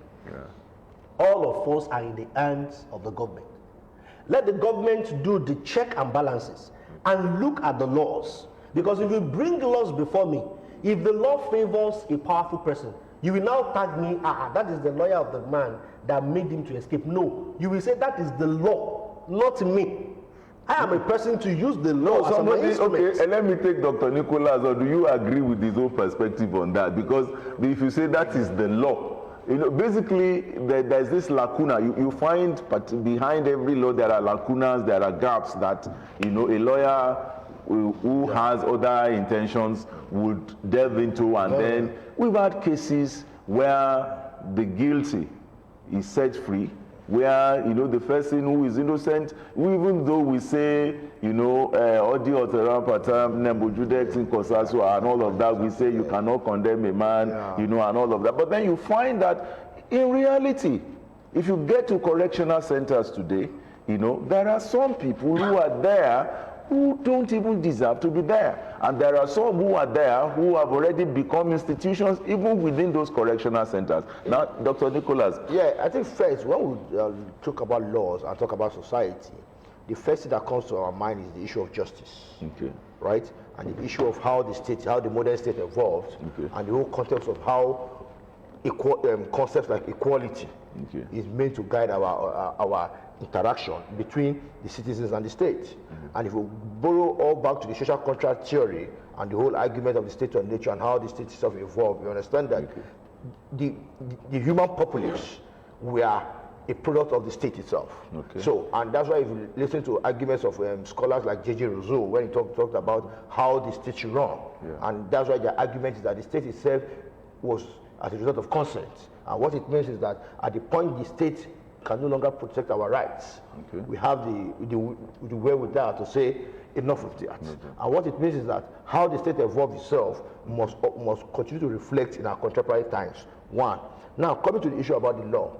Speaker 4: all of us are in the hands of the government. Let the government do the check and balances and look at the laws. Because if you bring laws before me, if the law favors a powerful person, you will now tag me, that is the lawyer of the man that made him to escape. No, you will say that is the law, not me. I am a person to use the law as an instrument.
Speaker 3: Okay, and let me take Dr. Nicholas, or do you agree with his own perspective on that? Because if you say that is the law, basically there's this lacuna. You find behind every law there are lacunas, there are gaps that a lawyer who has other intentions would delve into, and then we've had cases where the guilty is set free, where the person who is innocent, even though we say audio patam nembojudex in kosaso and all of that, we say you cannot condemn a man, and all of that. But then you find that in reality, if you get to correctional centers today, there are some people who are there who don't even deserve to be there. And there are some who are there who have already become institutions even within those correctional centers. Now, Dr. Nicholas.
Speaker 2: Yeah, I think first, when we talk about laws and talk about society, the first thing that comes to our mind is the issue of justice. Okay. Right? And the issue of how the modern state evolved, and the whole context of how concepts like equality is meant to guide our interaction between the citizens and the state. And if we borrow all back to the social contract theory and the whole argument of the state of nature and how the state itself evolved, we understand that the human populace were a product of the state itself. So, and that's why if you listen to arguments of scholars like J.J. Rousseau, when he talked about how the state should run, and that's why the argument is that the state itself was as a result of consent. And what it means is that at the point the state can no longer protect our rights.
Speaker 3: Okay.
Speaker 2: We have the wherewithal to say enough of that. And what it means is that how the state evolves itself must continue to reflect in our contemporary times. One. Now, coming to the issue about the law.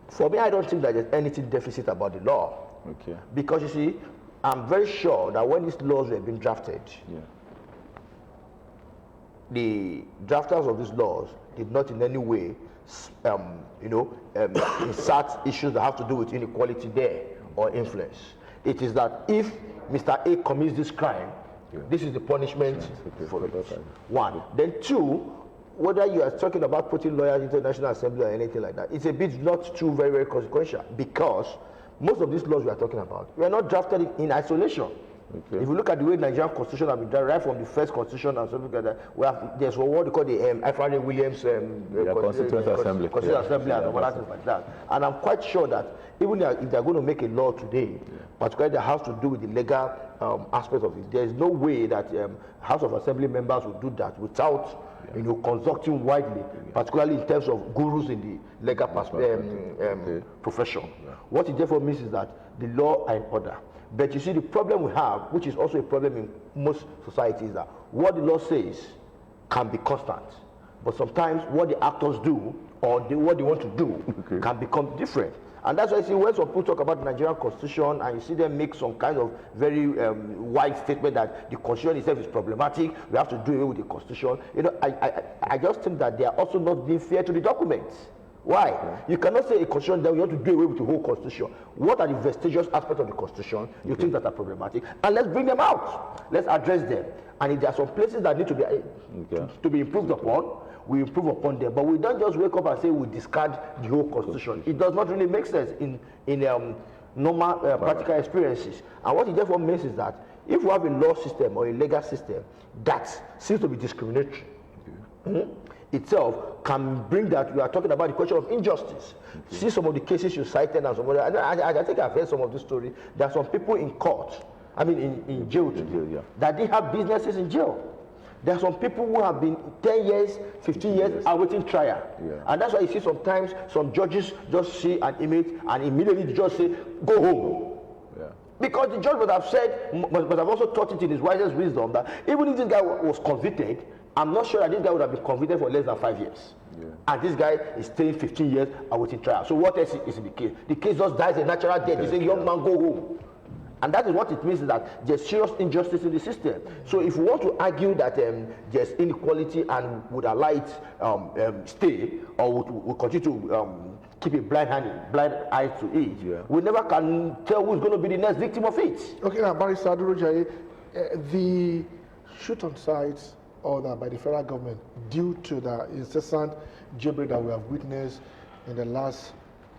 Speaker 2: For me, I don't think that there's anything deficit about the law.
Speaker 3: Okay.
Speaker 2: Because you see, I'm very sure that when these laws were being drafted, the drafters of these laws did not in any way, insert issues that have to do with inequality there or influence. It is that if Mr. A commits this crime, this is the punishment for it. One. Then two, whether you are talking about putting lawyers into the National Assembly or anything like that, it's a bit not too very, very consequential, because most of these laws we are talking about were not drafted in isolation. Okay. If you look at the way the Nigerian Constitution has been done, right from the first Constitution and something like that, there's what they call the F.R.A. Williams
Speaker 3: Constituent Assembly.
Speaker 2: And all that things like that. And I'm quite sure that even if they're going to make a law today, particularly that has to do with the legal aspect of it, there's no way that House of Assembly members will do that without consulting widely, particularly in terms of gurus in the legal profession. What it therefore means is that the law are in order. But you see, the problem we have, which is also a problem in most societies, is that what the law says can be constant. But sometimes what the actors do or what they want to do can become different. And that's why you see when some people talk about the Nigerian Constitution and you see them make some kind of very wide statement that the Constitution itself is problematic, we have to do away with the Constitution. I just think that they are also not being fair to the documents. Why? You cannot say a constitution that we want to do away with the whole constitution. What are the vestigious aspects of the constitution you think that are problematic? And let's bring them out. Let's address them. And if there are some places that need to be improved upon, we improve upon them. But we don't just wake up and say we discard the whole constitution. It does not really make sense in normal practical experiences. And what it therefore means is that if we have a law system or a legal system that seems to be discriminatory, itself can bring that. We are talking about the question of injustice. See some of the cases you cited and some of the, I think I've heard some of this story. There are some people in court, in jail today, that they have businesses in jail. There are some people who have been 10 years, 15 years awaiting trial. And that's why you see sometimes some judges just see an image and immediately the judge say, go home. Because the judge would have said, but I've also taught it in his wisest wisdom that even if this guy was convicted, I'm not sure that this guy would have been convicted for less than 5 years. And this guy is staying 15 years awaiting trial. So what else is in the case? The case just dies a natural death. They say, young man, go home. And that is what it means, is that there's serious injustice in the system. So if we want to argue that there's inequality and would allow it stay, or would continue to keep a blind eye to it, we never can tell who's going to be the next victim of it.
Speaker 1: Okay, now, Barrister Adurojaye, the shoot on sites order by the federal government due to the incessant jailbreak that we have witnessed in the last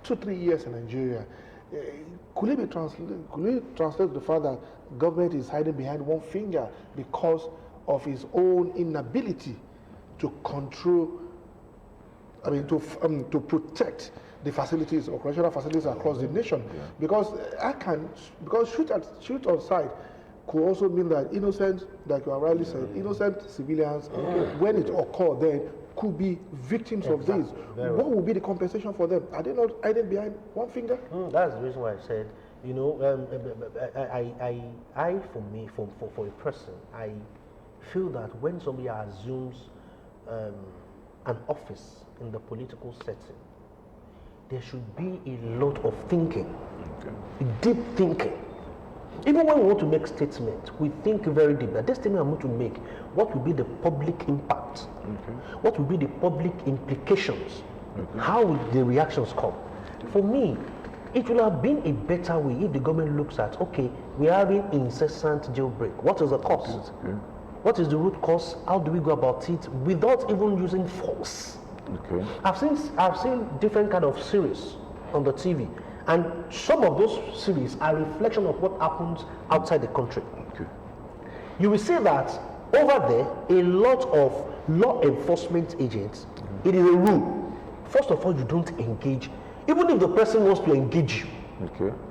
Speaker 1: 2-3 years in Nigeria, could it translate to the fact that government is hiding behind one finger because of its own inability to control, to protect the facilities or correctional facilities across the nation? Because shoot on sight could also mean that innocent, like you rightly said, innocent civilians, when it occurred then, could be victims of this. What would be the compensation for them? Are they not hiding behind one finger?
Speaker 4: That's the reason why I said, for a person, I feel that when somebody assumes an office in the political setting, there should be a lot of thinking, deep thinking. Even when we want to make statements, we think very deep. That this statement I'm going to make, what will be the public impact? What will be the public implications? How will the reactions come? For me, it will have been a better way if the government looks at, okay, we are having incessant jailbreak. What is the cause? What is the root cause? How do we go about it without even using force? I've seen different kind of series on the TV. And some of those series are a reflection of what happens outside the country. You will see that over there, a lot of law enforcement agents, it is a rule. First of all, you don't engage. Even if the person wants to engage you,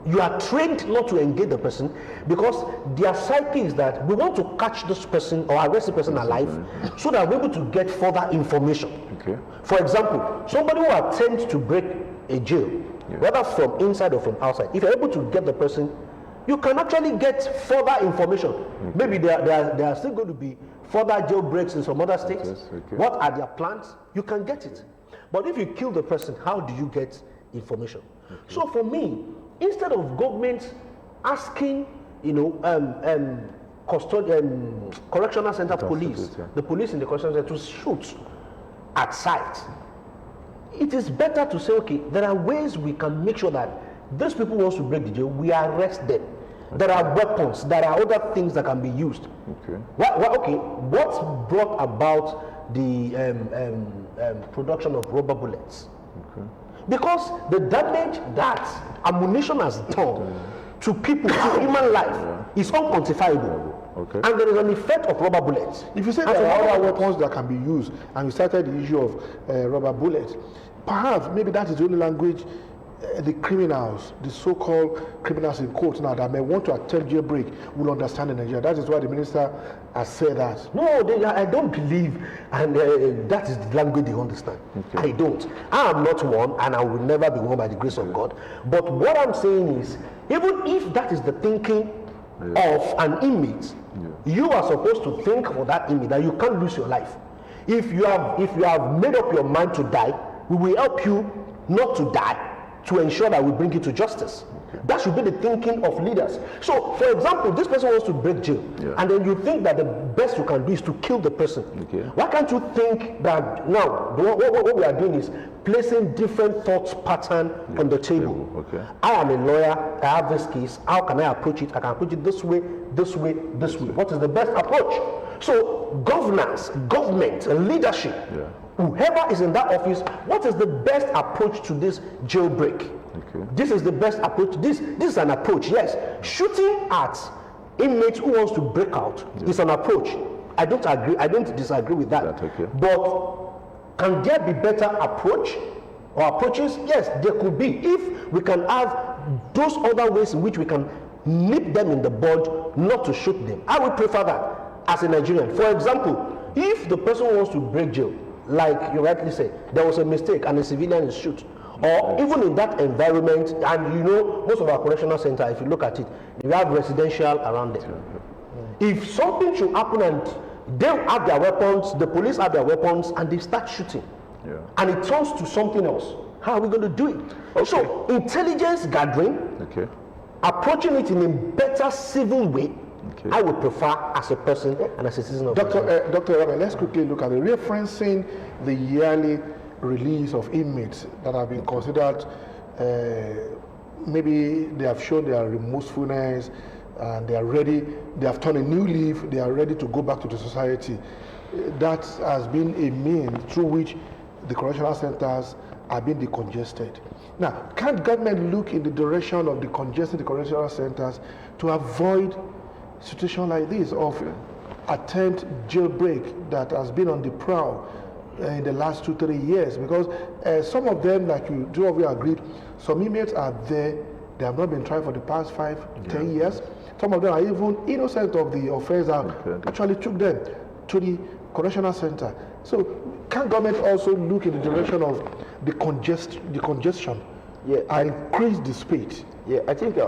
Speaker 4: you are trained not to engage the person, because their psyche is that we want to catch this person or arrest the person alive so that we're able to get further information. For example, somebody who attempts to break a jail whether from inside or from outside, if you're able to get the person, you can actually get further information. Maybe there are still going to be further jailbreaks in some other states. What are their plans? You can get it. But if you kill the person, how do you get information? So for me, instead of government asking, correctional center police, the police in the correctional center to shoot at sight, it is better to say, okay, there are ways we can make sure that those people who want to break the jail, we arrest them. There are weapons, there are other things that can be used. What brought about the production of rubber bullets? Because the damage that ammunition has done to people, to human life, is unquantifiable. And there is an effect of rubber bullets.
Speaker 1: If you say there are other weapons that can be used, and you started the issue of rubber bullets, perhaps maybe that is the only language the criminals, the so-called criminals in court now that may want to attempt jailbreak will understand in Nigeria. That is why the minister has said that.
Speaker 4: No, I don't believe, and that is the language they understand. I don't. I am not one, and I will never be one by the grace of God. But what I'm saying is, even if that is the thinking of an inmate, you are supposed to think for that inmate that you can't lose your life. If you have made up your mind to die, we will help you not to die, to ensure that we bring you to justice. That should be the thinking of leaders. So, for example, this person wants to break jail, and then you think that the best you can do is to kill the person. Why can't you think that now, what we are doing is placing different thoughts pattern on the table? I am a lawyer, I have this case, how can I approach it? I can approach it this way, this way, this way. What is the best approach? So, governance, government, leadership, whoever is in that office, what is the best approach to this jailbreak? This is the best approach. This is an approach, yes. Shooting at inmates who wants to break out is an approach. I don't agree, I don't disagree with that. But can there be better approach or approaches? Yes, there could be. If we can have those other ways in which we can nip them in the bud, not to shoot them. I would prefer that as a Nigerian. For example, if the person wants to break jail, like you rightly said, there was a mistake and a civilian is shot, or even in that environment, and most of our correctional center, if you look at it, you have residential around them. If something should happen and they have their weapons, the police have their weapons, and they start shooting, and it turns to something else, how are we going to do it? So intelligence gathering, approaching it in a better civil way, I would prefer as a person and as a citizen of
Speaker 1: Dr. Raman, let's quickly look at it. Referencing the yearly release of inmates that have been considered, maybe they have shown their remorsefulness and they are ready, they have turned a new leaf, they are ready to go back to the society. That has been a means through which the correctional centers are being decongested. Now, can't government look in the direction of decongesting the correctional centers to avoid situation like this of attempt jailbreak that has been on the prowl in the last 2-3 years? Because some of them, like you do, we agreed, some inmates are there, they have not been tried for the past 5-10 years. Some of them are even innocent of the offense that actually took them to the correctional center. So can government also look in the direction of the congestion and increase the speed?
Speaker 2: I think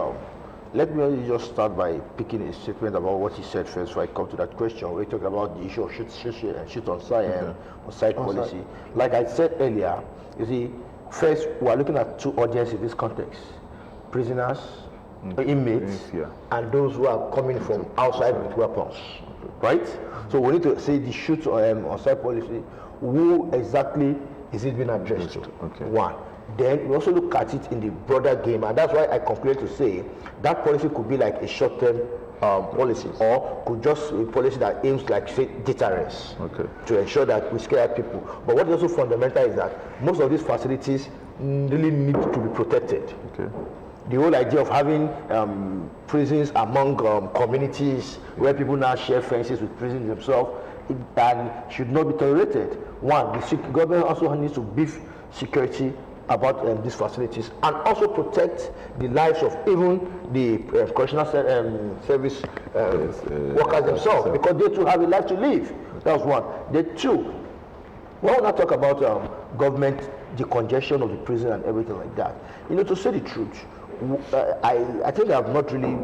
Speaker 2: let me just start by picking a statement about what he said first before I come to that question. We talk about the issue of shoot on site policy. Like I said earlier, you see, first we are looking at two audiences in this context: prisoners, inmates, and those who are coming from outside with weapons, right? So we need to say the shoot on site policy. Who exactly is it being addressed to? One. Then we also look at it in the broader game, and that's why I concluded to say that policy could be like a short-term policy, or could just be a policy that aims, like, say, deterrence, to ensure that we scare people. But what is also fundamental is that most of these facilities really need to be protected. The whole idea of having prisons among communities where people now share fences with prisons themselves, and should not be tolerated. One, the government also needs to beef security about these facilities, and also protect the lives of even the correctional service workers themselves, because they too have a life to live. That's one. The two, when I talk about government, the congestion of the prison and everything like that, to say the truth, I think I've not really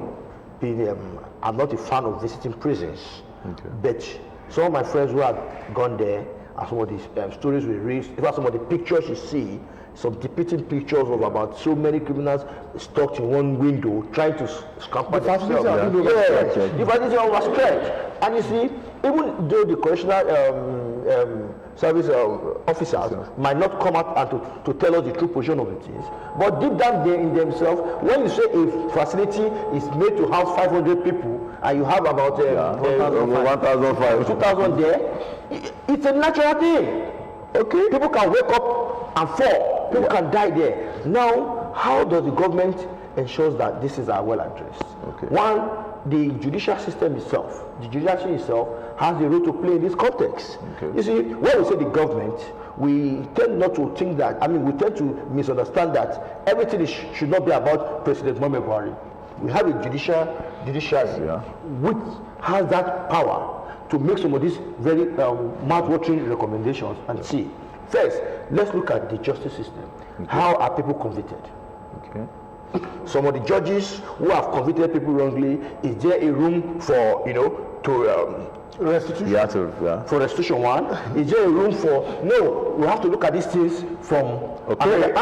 Speaker 2: been, I'm not a fan of visiting prisons. Okay. But some of my friends who have gone there, and some of these stories we read, in fact, some of the pictures you see, some depicting pictures of about so many criminals stuck in one window trying to scamper themselves. The facilities are overstretched. And you see, even though the correctional service officers might not come out and to tell us the true position of the things, but deep down there in themselves, when you say a facility is made to house 500 people and you have about 1,500, 2,000 there, it's a natural thing. Okay, people can wake up and fall. People can die there. Now, how does the government ensure that this is well addressed? Okay. One, the judicial system itself, the judiciary itself has a role to play in this context. Okay. You see, when we say the government, we tend not to think that, we tend to misunderstand that everything should not be about President Muhammadu Buhari. We have a judiciary which has that power to make some of these very mouth-watering recommendations and see. First, let's look at the justice system. Okay. How are people convicted? Okay. Some of the judges who have convicted people wrongly, is there a room for, restitution? For restitution, one. Is there a room for, no, we have to look at these things from...
Speaker 3: Okay,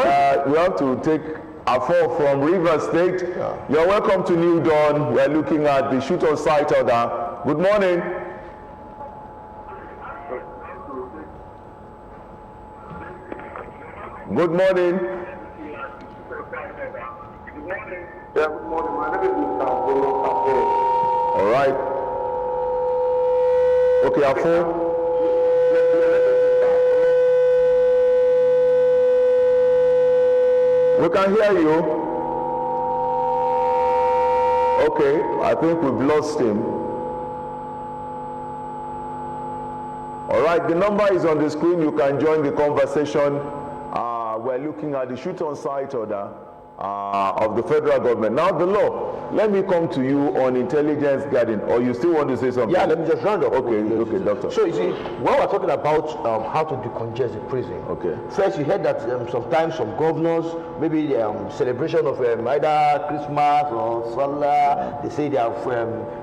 Speaker 3: we have to take a fall from River State. Yeah. You're welcome to New Dawn. We're looking at the shoot on sight order. Good morning. Good morning.
Speaker 11: Yeah, good morning. My name is Mr.
Speaker 3: All right. Okay, Afo. We can hear you. Okay, I think we've lost him. All right, the number is on the screen. You can join the conversation. We're looking at the shoot on sight order of the federal government. Now the law, let me come to you on intelligence gathering, or you still want to say something?
Speaker 2: Yeah, let me just round up.
Speaker 3: Okay, doctor.
Speaker 2: So you see, when we're talking about how to decongest the prison, first you heard that sometimes some governors, maybe celebration of either Christmas or Salah, they say they have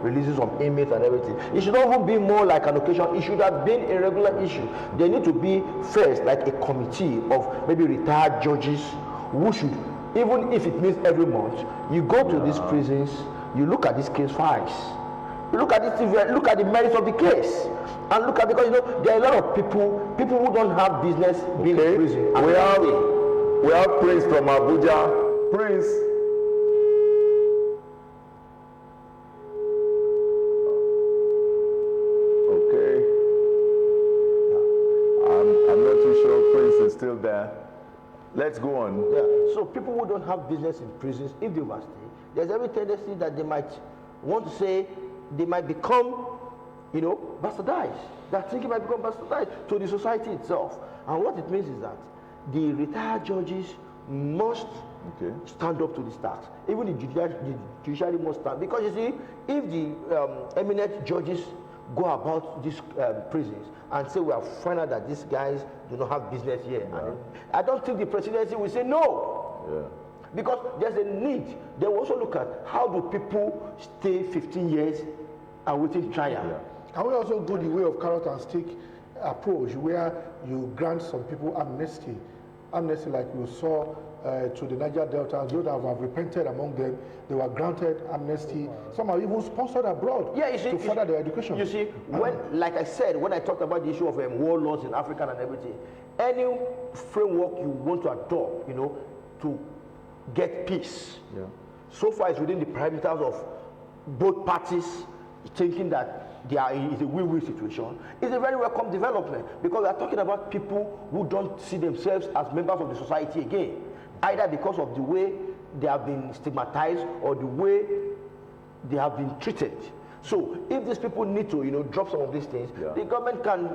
Speaker 2: releases some inmates and everything. It should not even be more like an occasion. It should have been a regular issue. There need to be first like a committee of maybe retired judges who should, even if it means every month, you go to these prisons, you look at these case files, you look at this, look at the merits of the case, and look at, because there are a lot of people who don't have business being in prison.
Speaker 3: We have Prince from Abuja. Prince. Okay. I'm not too sure Prince is still there. Let's go on.
Speaker 2: Yeah. So people who don't have business in prisons, if they must stay, there's every tendency that they might want to say, they might become, bastardized. That thinking might become bastardized to the society itself. And what it means is that the retired judges must stand up to the task. Even the judiciary must stand. Because you see, if the eminent judges go about these prisons and say, we have found out that these guys do not have business here. Yeah. I don't think the presidency will say no. Yeah. Because there's a need. They will also look at how do people stay 15 years and waiting trial.
Speaker 1: Yeah. Can we also go the way of carrot and stick approach where you grant some people amnesty? Amnesty like we saw to the Niger Delta, those that have repented among them, they were granted amnesty. Some are even sponsored abroad to further their education.
Speaker 2: You see, like I said, when I talked about the issue of warlords in Africa and everything, any framework you want to adopt, to get peace, so far it's within the parameters of both parties thinking that it's a win-win situation. It's a very welcome development, because we are talking about people who don't see themselves as members of the society again, either because of the way they have been stigmatized or the way they have been treated. So if these people need to, drop some of these things, the government can,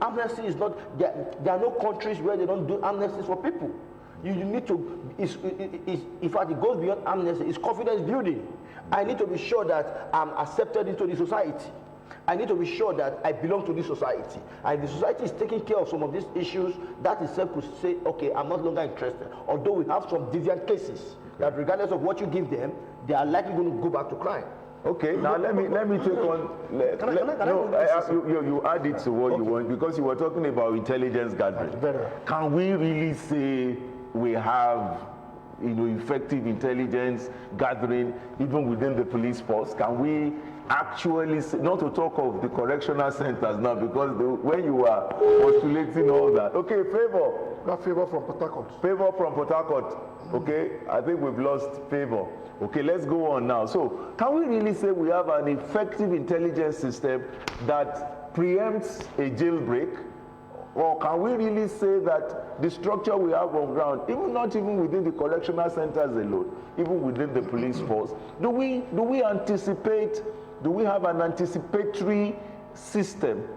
Speaker 2: amnesty is not, there are no countries where they don't do amnesties for people. You need to, in fact, it goes beyond amnesty, it's confidence building. I need to be sure that I'm accepted into the society. I need to be sure that I belong to this society. And if the society is taking care of some of these issues, that itself could say, okay, I'm not longer interested. Although we have some deviant cases that regardless of what you give them, they are likely going to go back to crime.
Speaker 3: Okay, now let me take on. You add it to what you want, because you were talking about intelligence gathering. Can we really say we have, effective intelligence gathering even within the police force? Can we actually say, not to talk of the correctional centers now, because when you are postulating all that, okay, favor.
Speaker 1: Not favor from Port Harcourt.
Speaker 3: Favor from Port Harcourt. Okay, I think we've lost favor. Okay, let's go on now. So, can we really say we have an effective intelligence system that preempts a jailbreak? Or can we really say that the structure we have on ground, not even within the correctional centers alone, even within the police force, do we anticipate, do we have an anticipatory system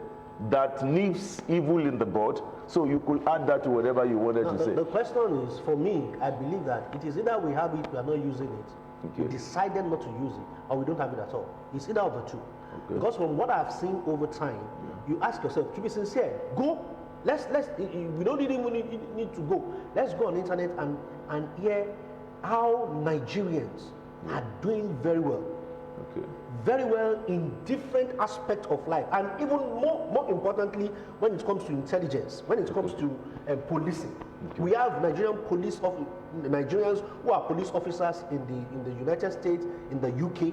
Speaker 3: that nips evil in the bud? So you could add that to whatever you wanted to say.
Speaker 4: The question is, for me, I believe that it is either we have it, we are not using it. Okay. We decided not to use it, or we don't have it at all. It's either of the two. Okay. Because from what I've seen over time, you ask yourself, to be sincere, go. We don't even need to go. Let's go on the internet and hear how Nigerians are doing very well. Okay. Very well in different aspects of life, and even more importantly, when it comes to intelligence, when it comes to policing. Okay. We have Nigerians who are police officers in the United States, in the UK,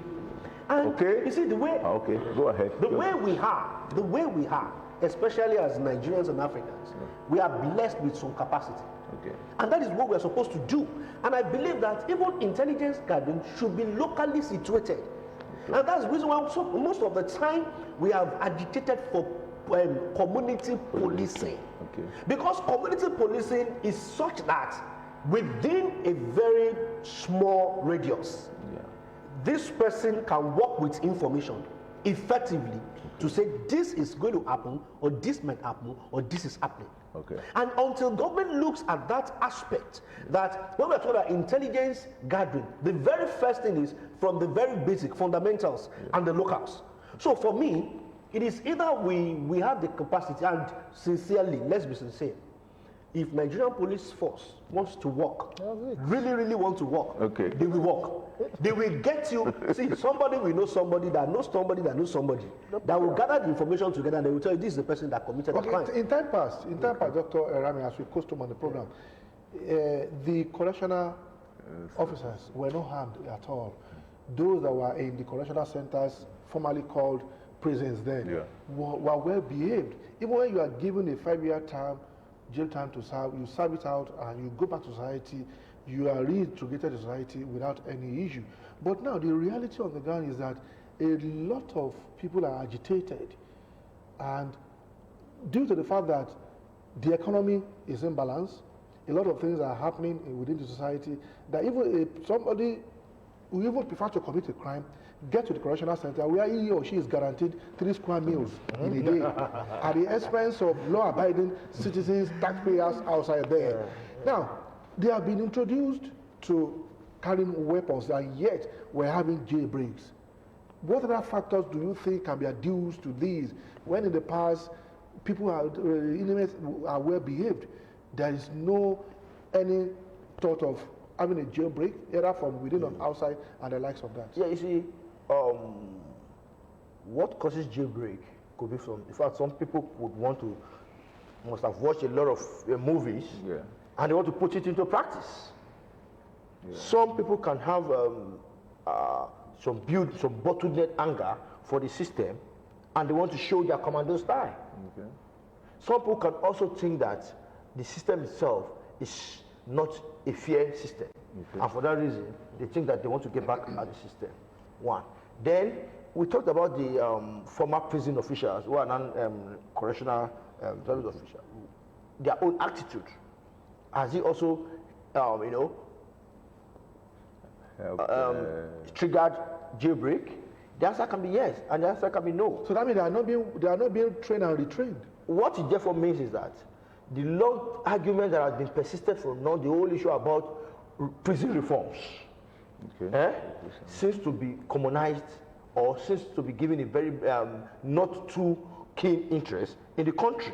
Speaker 4: and you see the way.
Speaker 3: Okay, go ahead.
Speaker 4: The way we are, especially as Nigerians and Africans, we are blessed with some capacity. Okay. And that is what we are supposed to do. And I believe that even intelligence gathering should be locally situated. Okay. And that's the reason why most of the time we have agitated for community policing. Okay. Because community policing is such that within a very small radius, this person can work with information effectively to say this is going to happen, or this might happen, or this is happening. Okay. And until government looks at that aspect, that when we're talking about intelligence gathering, the very first thing is from the very basic fundamentals and the locals. So for me, it is either we have the capacity, and sincerely, let's be sincere, if Nigerian police force wants to work, really want to work, they will work. They will get you. See, somebody will know somebody that knows somebody that knows somebody that will gather the information together, and they will tell you this is the person that committed the crime.
Speaker 1: In time past, Dr. Rami, as we custom on the program, the correctional officers were not harmed at all. Those that were in the correctional centers, formerly called prisons then, were well behaved. Even when you are given a 5-year term, jail time to serve, you serve it out and you go back to society, you are reintegrated to society without any issue. But now the reality on the ground is that a lot of people are agitated, and due to the fact that the economy is in balance, a lot of things are happening within the society, that even if somebody who even prefer to commit a crime, get to the correctional center where he or she is guaranteed 3 square meals in a day at the expense of law-abiding citizens, taxpayers outside there. Now, they have been introduced to carrying weapons, and yet we're having jailbreaks. What other factors do you think can be adduced to these, when in the past people are inmates are well behaved? There is any thought of having a jailbreak, either from within or outside, and the likes of that.
Speaker 2: Yeah, you see, what causes jailbreak could be from, in fact, some people must have watched a lot of movies, and they want to put it into practice. Some people can have some bottleneck anger for the system, and they want to show their commando style. Some people can also think that the system itself is not a fair system, and for that reason, they think that they want to get back at the system. One. Then we talked about the former prison officials who are non-correctional service officials. Their own attitude. Has he also, triggered jailbreak? The answer can be yes, and the answer can be no.
Speaker 1: So that means they are not being trained and retrained.
Speaker 2: What it therefore means is that the long argument that has been persisted from now, the whole issue about prison reforms, seems to be commonized or seems to be given a very not too keen interest in the country.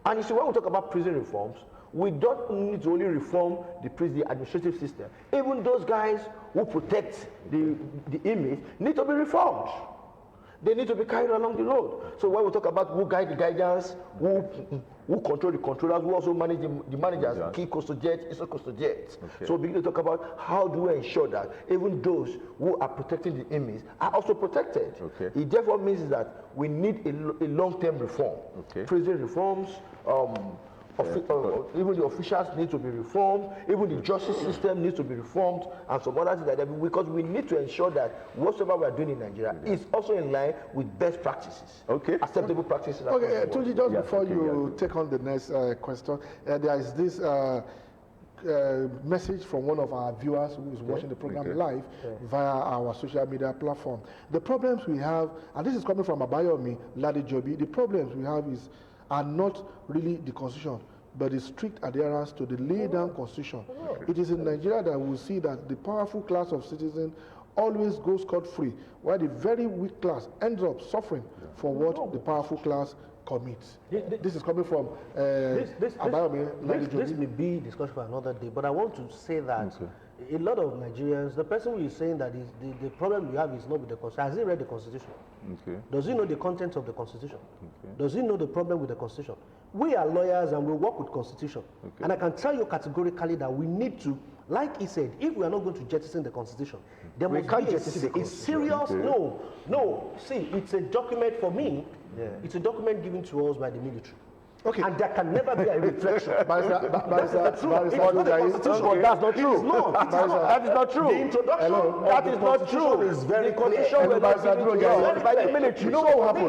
Speaker 2: And you see, when we talk about prison reforms, we don't need to only reform the administrative system. Even those guys who protect the inmates need to be reformed. They need to be carried along the road. So when we talk about who guide the guidance, who control the controllers, who also manage the managers, key coastal jets, ISO coastal jets. Okay. So we begin to talk about how do we ensure that even those who are protecting the inmates are also protected. Okay. It therefore means that we need a long-term reform. Okay. Prison reforms, even the officials need to be reformed, even the justice system needs to be reformed, and some other things like that, because we need to ensure that whatever we are doing in Nigeria is also in line with best practices, acceptable practices.
Speaker 1: Okay, Tunji, just before you take on the next question, there is this message from one of our viewers who is watching the program live via our social media platform. The problems we have, and this is coming from Abayomi Ladijobi, the problems we have are not really the Constitution, but the strict adherence to the laid down Constitution. It is in Nigeria that we see that the powerful class of citizens always goes scot-free, while the very weak class ends up suffering for what the powerful class commits. This is coming from Abayomi Ladijobi.
Speaker 4: This may be discussion for another day, but I want to say that a lot of Nigerians, the person who is saying that the problem we have is not with the Constitution. Has he read the Constitution? Okay. Does he know the content of the Constitution? Okay. Does he know the problem with the Constitution? We are lawyers and we work with Constitution. Okay. And I can tell you categorically that we need to, like he said, if we are not going to jettison the Constitution, there must be a serious, see, it's a document for me, it's a document given to us by the military. Okay. And there can never be a reflection. That's not true. It's not. That is not true. The introduction, that is not true. Is very clear. By the military. You know what will happen?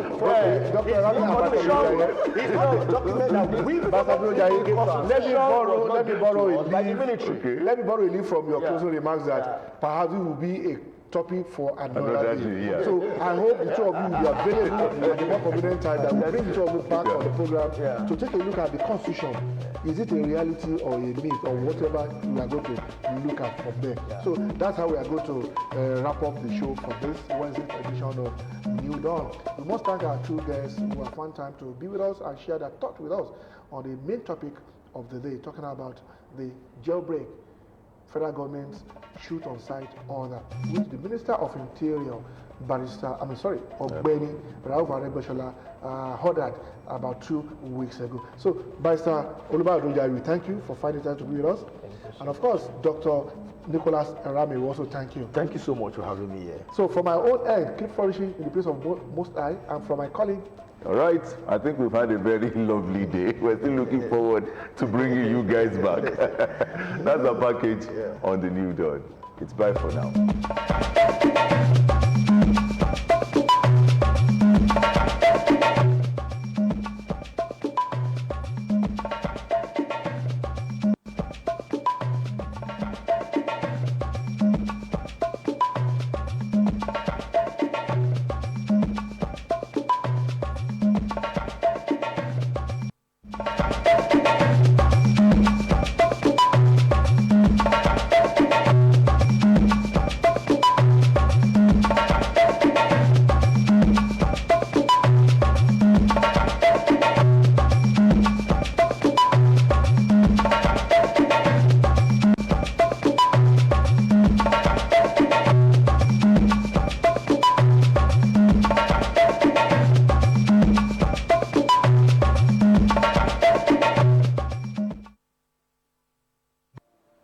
Speaker 4: It's not a document that we
Speaker 1: let me borrow a leaf from your closing remarks that perhaps it will be a topic for another day. So I hope the two of you will be available at the more convenient time that we bring the two of you back on the program to take a look at the Constitution. Is it a reality or a myth or whatever we are going to look at from there? So that's how we are going to wrap up the show for this Wednesday edition of New Dawn. We must thank our two guests who have found time to be with us and share their thoughts with us on the main topic of the day, talking about the jailbreak federal government's shoot on sight order, which the Minister of Interior, Ogbeni Rauf Aregbesola ordered about 2 weeks ago. So, Barrister Olubayodoja, we thank you for finding time to be with us. And of course, Dr. Nicholas Erame, we also thank you.
Speaker 2: Thank you so much for having me here.
Speaker 1: So, from my own end, keep flourishing in the place of Most High, and from my colleague,
Speaker 3: all right, I think we've had a very lovely day. We're still looking forward to bringing you guys back. That's our package on the New Dawn. It's bye for now.